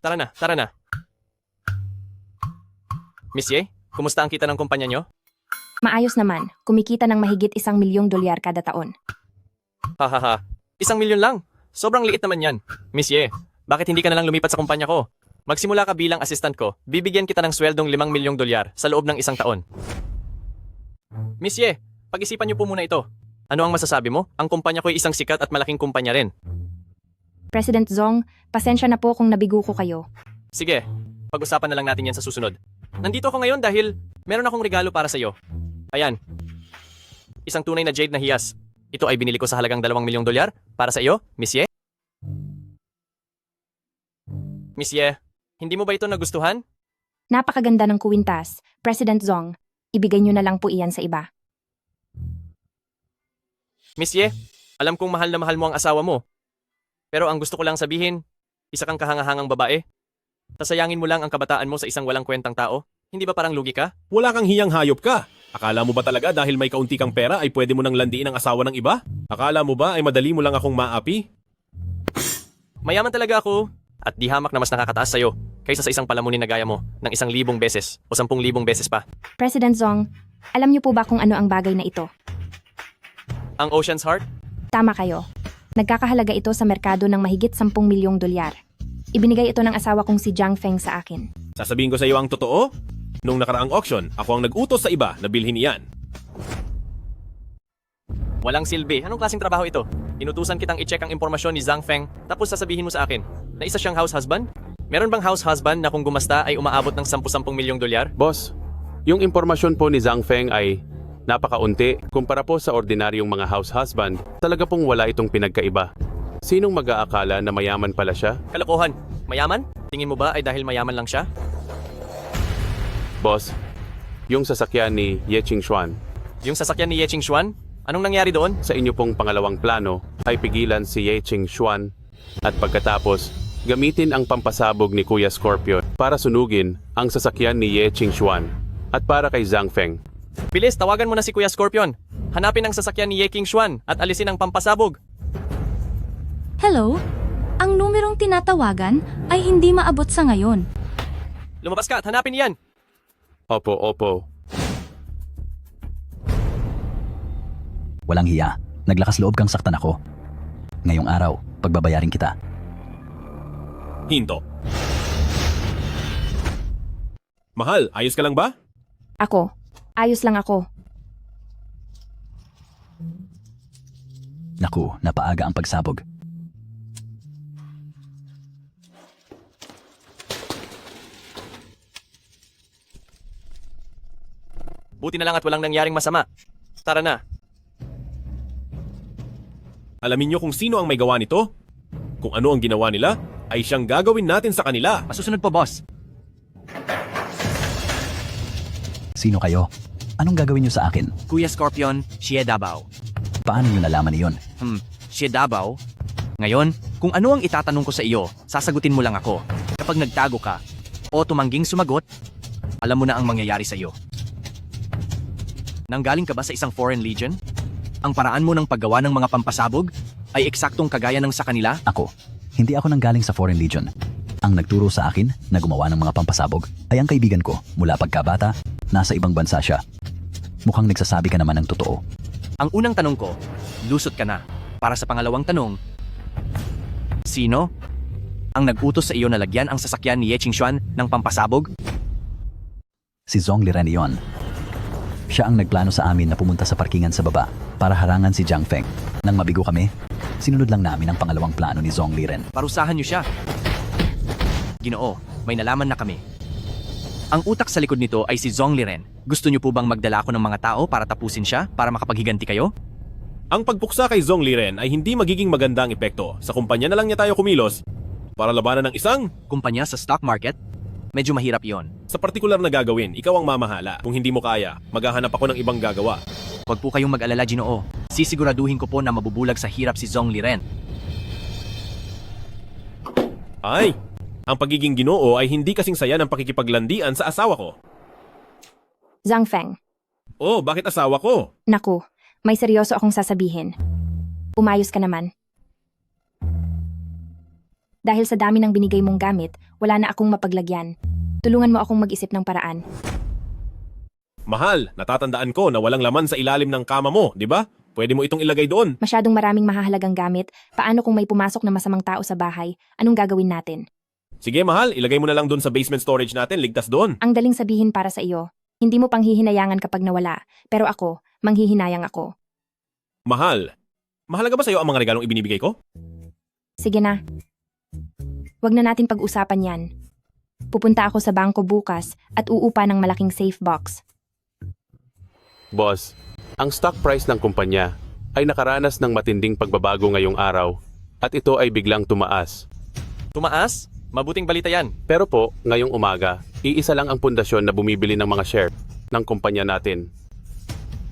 Tara na. Miss Ye, kumusta ang kita ng kumpanya nyo? Maayos naman, kumikita ng mahigit $1,000,000 kada taon. Hahaha, 1 milyon lang. Sobrang liit naman yan. Miss Ye, bakit hindi ka na lang lumipat sa kumpanya ko? Magsimula ka bilang assistant ko, bibigyan kita ng sweldong $5 milyong sa loob ng 1 taon. Miss Ye, pag-isipan niyo po muna ito. Ano ang masasabi mo? Ang kumpanya ko ay isang sikat at malaking kumpanya rin. President Zong, pasensya na po kung nabigo ko kayo. Sige, pag-usapan na lang natin yan sa susunod. Nandito ako ngayon dahil meron akong regalo para sa iyo. Ayan, isang tunay na jade na hiyas. Ito ay binili ko sa halagang $2 milyong para sa iyo, Miss Ye. Miss Ye, hindi mo ba ito nagustuhan? Napakaganda ng kuwintas. President Zong, ibigay nyo na lang po iyan sa iba. Miss Ye, Alam kong mahal na mahal mo ang asawa mo. Pero ang gusto ko lang sabihin, isa kang kahangahangang babae. Sasayangin mo lang ang kabataan mo sa isang walang kwentang tao. Hindi ba parang lugi ka? Wala kang hiyang hayop ka. Akala mo ba talaga dahil may kaunti kang pera ay pwede mo nang landiin ang asawa ng iba? Akala mo ba ay madali mo lang akong maapi? Mayaman talaga ako. At di hamak na mas nakakataas sa'yo kaysa sa isang palamunin na gaya mo ng 1,000 beses o 10,000 beses pa. President Zong, alam niyo po ba kung ano ang bagay na ito? Ang Ocean's Heart? Tama kayo. Nagkakahalaga ito sa merkado ng mahigit 10 milyong dolyar. Ibinigay ito ng asawa kong si Zhang Feng sa akin. Sasabihin ko sa iyo ang totoo? Nung nakaraang auction, ako ang nag-utos sa iba na bilhin iyan. Walang silbi. Anong klaseng trabaho ito? Inutusan kitang i-check ang impormasyon ni Zhang Feng tapos sasabihin mo sa akin na isa siyang house husband? Meron bang house husband na kung gumasta ay umaabot ng 10 milyong dolyar? Boss, yung impormasyon po ni Zhang Feng ay napakaunti kumpara po sa ordinaryong mga house husband. Talaga pong wala itong pinagkaiba. Sinong mag-aakala na mayaman pala siya? Kalokohan. Mayaman? Tingin mo ba ay dahil mayaman lang siya? Boss, yung sasakyan ni Ye Qingxuan. Yung sasakyan ni Ye Qingxuan? Anong nangyari doon? Sa inyo pong pangalawang plano ay pigilan si Ye Qingxuan at pagkatapos gamitin ang pampasabog ni Kuya Scorpion para sunugin ang sasakyan ni Ye Qingxuan at para kay Zhang Feng. Bilis, tawagan mo na si Kuya Scorpion. Hanapin ang sasakyan ni Ye Qingxuan at alisin ang pampasabog. Hello? Ang numerong tinatawagan ay hindi maabot sa ngayon. Lumabas ka at hanapin iyan. Opo. Walang hiya. Naglakas loob kang saktan ako. Ngayong araw, pagbabayarin kita. Hinto. Mahal, ayos ka lang ba? Ako. Ayos lang ako. Naku, napaaga ang pagsabog. Buti na lang at walang nangyaring masama. Tara na. Alamin niyo kung sino ang may gawa nito? Kung ano ang ginawa nila, ay siyang gagawin natin sa kanila. Masusunod po, boss. Sino kayo? Anong gagawin niyo sa akin? Kuya Scorpion, Xie Dabao. Paano niyo nalaman iyon? Xie Dabao? Ngayon, kung ano ang itatanong ko sa iyo, sasagutin mo lang ako. Kapag nagtago ka, o tumangging sumagot, alam mo na ang mangyayari sa iyo. Nanggaling ka ba sa isang foreign legion? Ang paraan mo ng paggawa ng mga pampasabog ay eksaktong kagaya ng sa kanila? Ako. Hindi ako nanggaling sa Foreign Legion. Ang nagturo sa akin na gumawa ng mga pampasabog ay ang kaibigan ko mula pagkabata, nasa ibang bansa siya. Mukhang nagsasabi ka naman ng totoo. Ang unang tanong ko, lusot ka na. Para sa pangalawang tanong, sino ang nag-utos sa iyo na lagyan ang sasakyan ni Ye Qingxuan ng pampasabog? Si Zong Liren iyon. Siya ang nagplano sa amin na pumunta sa parkingan sa baba para harangan si Zhang Feng. Nang mabigo kami, sinunod lang namin ang pangalawang plano ni Zong Liren. Parusahan niyo siya. Ginoo, may nalaman na kami. Ang utak sa likod nito ay si Zong Liren. Gusto niyo po bang magdala ako ng mga tao para tapusin siya para makapaghiganti kayo? Ang pagpuksa kay Zong Liren ay hindi magiging magandang epekto. Sa kumpanya na lang niya tayo kumilos para labanan ng isang kumpanya sa stock market. Medyo mahirap yon. Sa partikular na gagawin, ikaw ang mamahala. Kung hindi mo kaya, maghahanap ako ng ibang gagawa. Huwag po kayong mag-alala, Ginoo. Sisiguraduhin ko po na mabubulag sa hirap si Zong Liren. Ay, ang pagiging Ginoo ay hindi kasing saya ng pakikipaglandian sa asawa ko. Zhang Feng. Oh, bakit asawa ko? Naku, may seryoso akong sasabihin. Umayos ka naman. Dahil sa dami ng binigay mong gamit, wala na akong mapaglagyan. Tulungan mo akong mag-isip ng paraan. Mahal, natatandaan ko na walang laman sa ilalim ng kama mo, di ba? Pwede mo itong ilagay doon. Masyadong maraming mahahalagang gamit. Paano kung may pumasok na masamang tao sa bahay? Anong gagawin natin? Sige mahal, ilagay mo na lang doon sa basement storage natin, ligtas doon. Ang daling sabihin para sa iyo. Hindi mo panghihinayangan kapag nawala. Pero ako, manghihinayang ako. Mahal, mahalaga ba sa iyo ang mga regalong ibinibigay ko? Sige na. Huwag na natin pag-usapan yan. Pupunta ako sa bangko bukas at uupa ng malaking safe box. Boss, ang stock price ng kumpanya ay nakaranas ng matinding pagbabago ngayong araw at ito ay biglang tumaas. Tumaas? Mabuting balita yan. Pero po, ngayong umaga, iisa lang ang pundasyon na bumibili ng mga share ng kumpanya natin.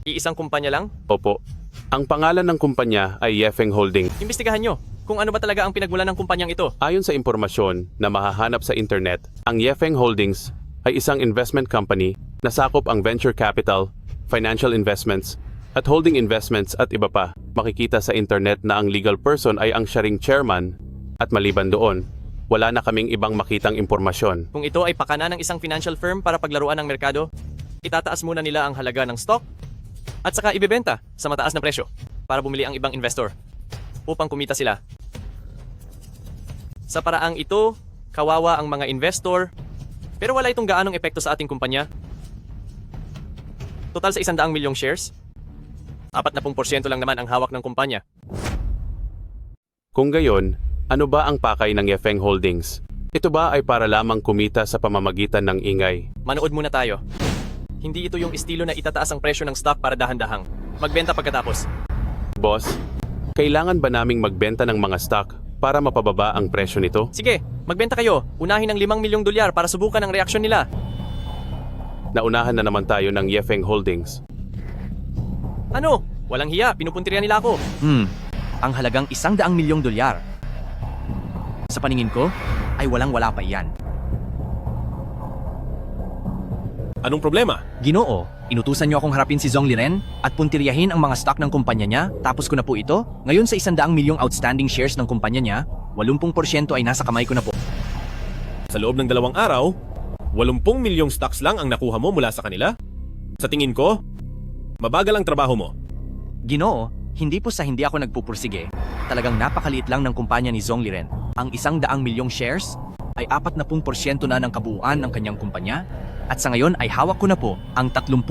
Iisang kumpanya lang? Opo. Ang pangalan ng kumpanya ay Yefeng Holdings. Imbestigahan nyo kung ano ba talaga ang pinagmulan ng kumpanyang ito. Ayon sa impormasyon na mahahanap sa internet, ang Yefeng Holdings ay isang investment company na sakop ang venture capital, financial investments, at holding investments at iba pa. Makikita sa internet na ang legal person ay ang siya ring chairman at maliban doon, wala na kaming ibang makitang impormasyon. Kung ito ay pakana ng isang financial firm para paglaruan ng merkado, itataas muna nila ang halaga ng stock at saka ibebenta sa mataas na presyo para bumili ang ibang investor upang kumita sila. Sa paraang ito, kawawa ang mga investor, pero wala itong gaanong epekto sa ating kumpanya. Total sa 100 milyong shares, 40% lang naman ang hawak ng kumpanya. Kung gayon, ano ba ang pakay ng Yefeng Holdings? Ito ba ay para lamang kumita sa pamamagitan ng ingay? Manood muna tayo. Hindi ito yung estilo na itataas ang presyo ng stock para dahan-dahang. Magbenta pagkatapos. Boss, kailangan ba naming magbenta ng mga stock para mapababa ang presyo nito? Sige, magbenta kayo. Unahin ng 5 milyong dolyar para subukan ang reaksyon nila. Naunahan na naman tayo ng Yefeng Holdings. Ano? Walang hiya, pinupuntirya nila ako. Ang halagang 100 milyong dolyar. Sa paningin ko, ay walang-wala pa iyan. Anong problema? Ginoo, inutusan niyo akong harapin si Zong Liren at puntiryahin ang mga stock ng kumpanya niya, tapos ko na po ito. Ngayon sa 100 milyong outstanding shares ng kumpanya niya, 80% ay nasa kamay ko na po. Sa loob ng 2 araw, 80 milyong stocks lang ang nakuha mo mula sa kanila? Sa tingin ko, mabagal ang trabaho mo. Ginoo, hindi po sa hindi ako nagpupursige. Talagang napakaliit lang ng kumpanya ni Zong Liren. Ang 100 milyong shares ay 40% na ng kabuuan ng kanyang kumpanya. At sa ngayon ay hawak ko na po ang 32%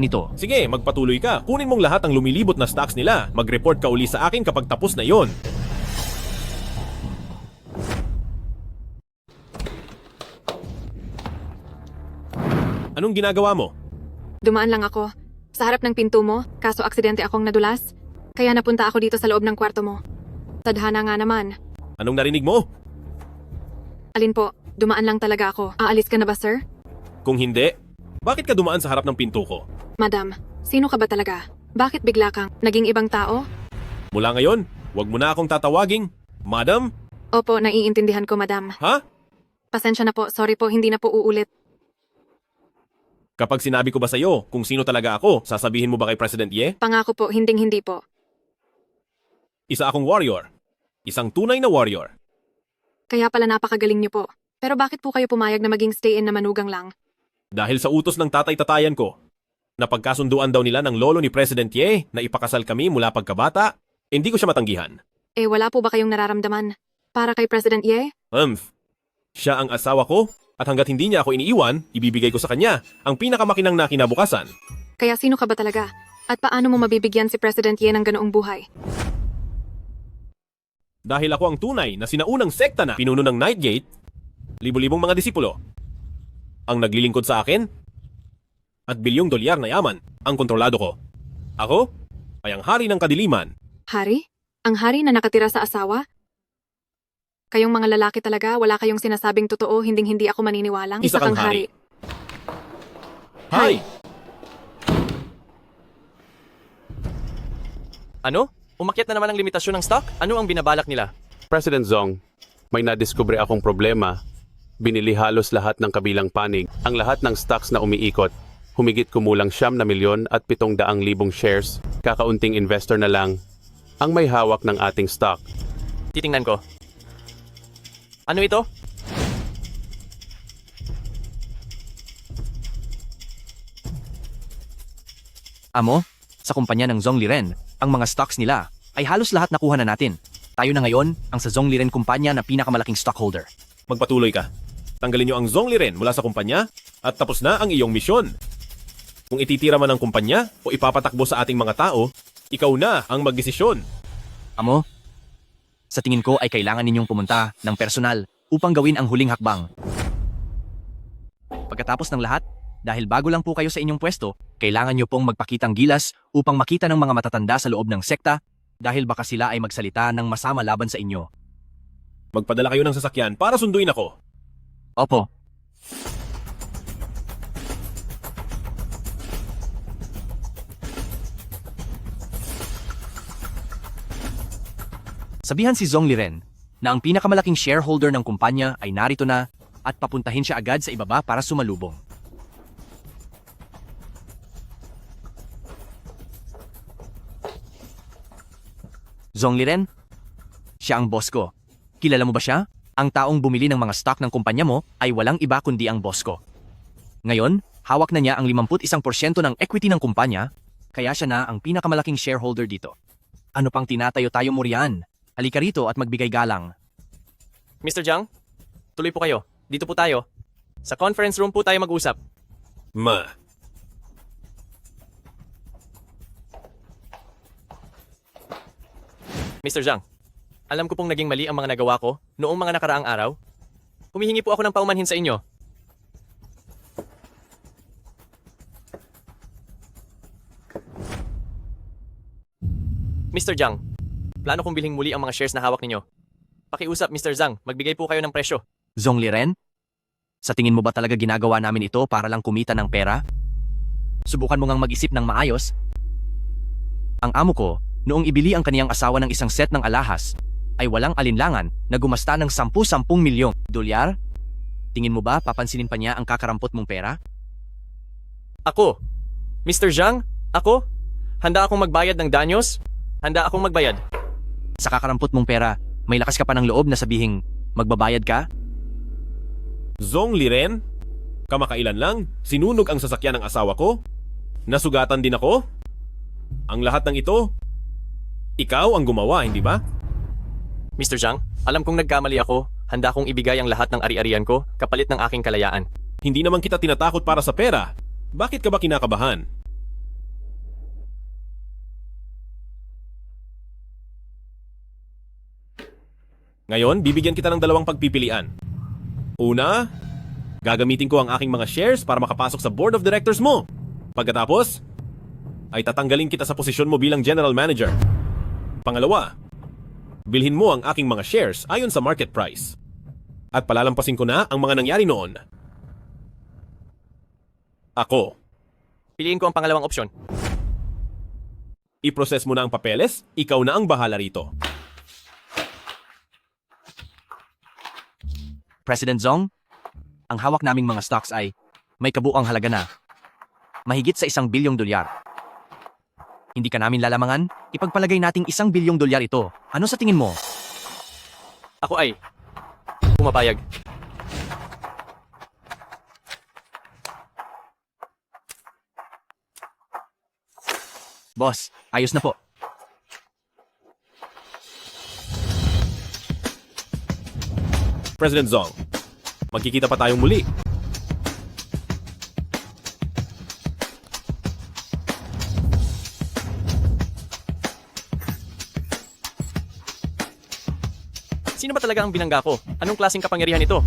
nito. Sige, magpatuloy ka. Kunin mong lahat ng lumilibot na stocks nila. Mag-report ka uli sa akin kapag tapos na yon. Anong ginagawa mo? Dumaan lang ako. Sa harap ng pinto mo, kaso aksidente akong nadulas. Kaya napunta ako dito sa loob ng kwarto mo. Tadhana nga naman. Anong narinig mo? Alin po, dumaan lang talaga ako. Aalis ka na ba, sir? Kung hindi, bakit ka dumaan sa harap ng pinto ko? Madam, sino ka ba talaga? Bakit bigla kang naging ibang tao? Mula ngayon, wag mo na akong tatawaging, Madam? Opo, naiintindihan ko, madam. Ha? Pasensya na po, sorry po, hindi na po uulit. Kapag sinabi ko ba sa'yo kung sino talaga ako, sasabihin mo ba kay President Ye? Pangako po, hinding-hindi po. Isa akong warrior. Isang tunay na warrior. Kaya pala napakagaling niyo po. Pero bakit po kayo pumayag na maging stay-in na manugang lang? Dahil sa utos ng tatay-tatayan ko, napagkasunduan daw nila ng lolo ni President Ye na ipakasal kami mula pagkabata, hindi ko siya matanggihan. Eh wala po ba kayong nararamdaman? Para kay President Ye? Siya ang asawa ko at hanggat hindi niya ako iniiwan, ibibigay ko sa kanya ang pinakamakinang na kinabukasan. Kaya sino ka ba talaga? At paano mo mabibigyan si President Ye ng ganoong buhay? Dahil ako ang tunay na sinaunang sekta na pinuno ng Nightgate, libo-libong mga disipulo ang naglilingkod sa akin at bilyong dolyar na yaman ang kontrolado ko. Ako ay ang hari ng kadiliman. Hari? Ang hari na nakatira sa asawa? Kayong mga lalaki talaga, wala kayong sinasabing totoo, hinding-hindi ako maniniwalang. Isa kang hari. Hay! Ano? Umakyat na naman ang limitasyon ng stock? Ano ang binabalak nila? President Zong, may nadiskubre akong problema. Binili halos lahat ng kabilang panig. Ang lahat ng stocks na umiikot, humigit kumulang 9 milyon at 700,000 shares, kakaunting investor na lang, ang may hawak ng ating stock. Titingnan ko. Ano ito? Amo, sa kumpanya ng Zong Liren, ang mga stocks nila ay halos lahat nakuha na natin. Tayo na ngayon ang sa Zong Liren kumpanya na pinakamalaking stockholder. Magpatuloy ka. Tanggalin niyo ang Zong Liren mula sa kumpanya at tapos na ang iyong misyon. Kung ititira man ang kumpanya o ipapatakbo sa ating mga tao, ikaw na ang magdesisyon. Amo, sa tingin ko ay kailangan ninyong pumunta ng personal upang gawin ang huling hakbang. Pagkatapos ng lahat, dahil bago lang po kayo sa inyong pwesto, kailangan nyo pong magpakitang gilas upang makita ng mga matatanda sa loob ng sekta dahil baka sila ay magsalita ng masama laban sa inyo. Magpadala kayo ng sasakyan para sunduin ako. Opo. Sabihan si Zhong Liren na ang pinakamalaking shareholder ng kumpanya ay narito na at papuntahin siya agad sa ibaba para sumalubong. Zhong Liren, siya ang boss ko. Kilala mo ba siya? Ang taong bumili ng mga stock ng kumpanya mo ay walang iba kundi ang boss ko. Ngayon, hawak na niya ang 51% ng equity ng kumpanya, kaya siya na ang pinakamalaking shareholder dito. Ano pang tinatayo-tayo mo riyan? Halika rito at magbigay galang. Mr. Jiang, tuloy po kayo. Dito po tayo. Sa conference room po tayo mag-usap. Mr. Jiang, alam ko pong naging mali ang mga nagawa ko noong mga nakaraang araw. Humihingi po ako ng paumanhin sa inyo. Mr. Jiang, plano kong bilhin muli ang mga shares na hawak ninyo. Pakiusap, Mr. Zhang, magbigay po kayo ng presyo. Zhong Liren, sa tingin mo ba talaga ginagawa namin ito para lang kumita ng pera? Subukan mo ngang mag-isip ng maayos. Ang amo ko, noong ibili ang kaniyang asawa ng isang set ng alahas, ay walang alinlangan na gumasta ng 10 milyong dolyar? Tingin mo ba papansinin pa niya ang kakarampot mong pera? Ako? Mr. Zhang? Ako? Handa akong magbayad ng danyos? Handa akong magbayad. Sa kakarampot mong pera, may lakas ka pa ng loob na sabihing magbabayad ka? Zhong Liren? Kamakailan lang, sinunog ang sasakyan ng asawa ko? Nasugatan din ako? Ang lahat ng ito, ikaw ang gumawa, hindi ba? Mr. Zhang, alam kong nagkamali ako. Handa kong ibigay ang lahat ng ari-arian ko kapalit ng aking kalayaan. Hindi naman kita tinatakot para sa pera. Bakit ka ba kinakabahan? Ngayon, bibigyan kita ng 2 pagpipilian. Una, gagamitin ko ang aking mga shares para makapasok sa board of directors mo. Pagkatapos, ay tatanggalin kita sa posisyon mo bilang general manager. Pangalawa, bilhin mo ang aking mga shares ayon sa market price. At palalampasin ko na ang mga nangyari noon. Ako. Piliin ko ang pangalawang opsyon. I-process mo na ang papeles, ikaw na ang bahala rito. President Zhong, ang hawak naming mga stocks ay may kabuang halaga na mahigit sa 1 bilyong dolyar. Hindi ka namin lalamangan? Ipagpalagay nating 1 bilyong dolyar ito. Ano sa tingin mo? Ako ay pumapayag. Boss, ayos na po. President Zhong, magkikita pa tayong muli. Sino ba talaga ang binangga ko? Anong klaseng kapangyarihan ito?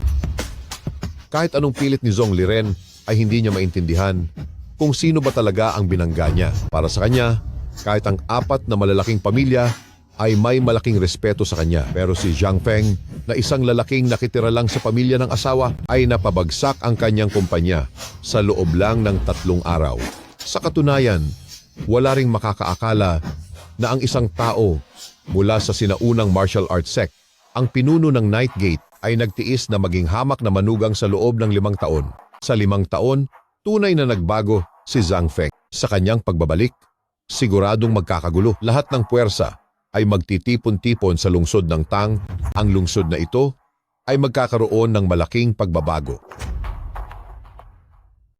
Kahit anong pilit ni Zhong Liren ay hindi niya maintindihan kung sino ba talaga ang binangga niya. Para sa kanya, kahit ang 4 na malalaking pamilya ay may malaking respeto sa kanya. Pero si Zhang Feng, na isang lalaking nakitira lang sa pamilya ng asawa, ay napabagsak ang kanyang kumpanya sa loob lang ng 3 araw. Sa katunayan, wala ring makakaakala na ang isang tao mula sa sinaunang martial arts sect, ang pinuno ng Nightgate, ay nagtiis na maging hamak na manugang sa loob ng 5 taon. Sa 5 taon, tunay na nagbago si Zhang Feng. Sa kanyang pagbabalik, siguradong magkakagulo. Lahat ng puwersa ay magtitipon-tipon sa lungsod ng Tang. Ang lungsod na ito ay magkakaroon ng malaking pagbabago.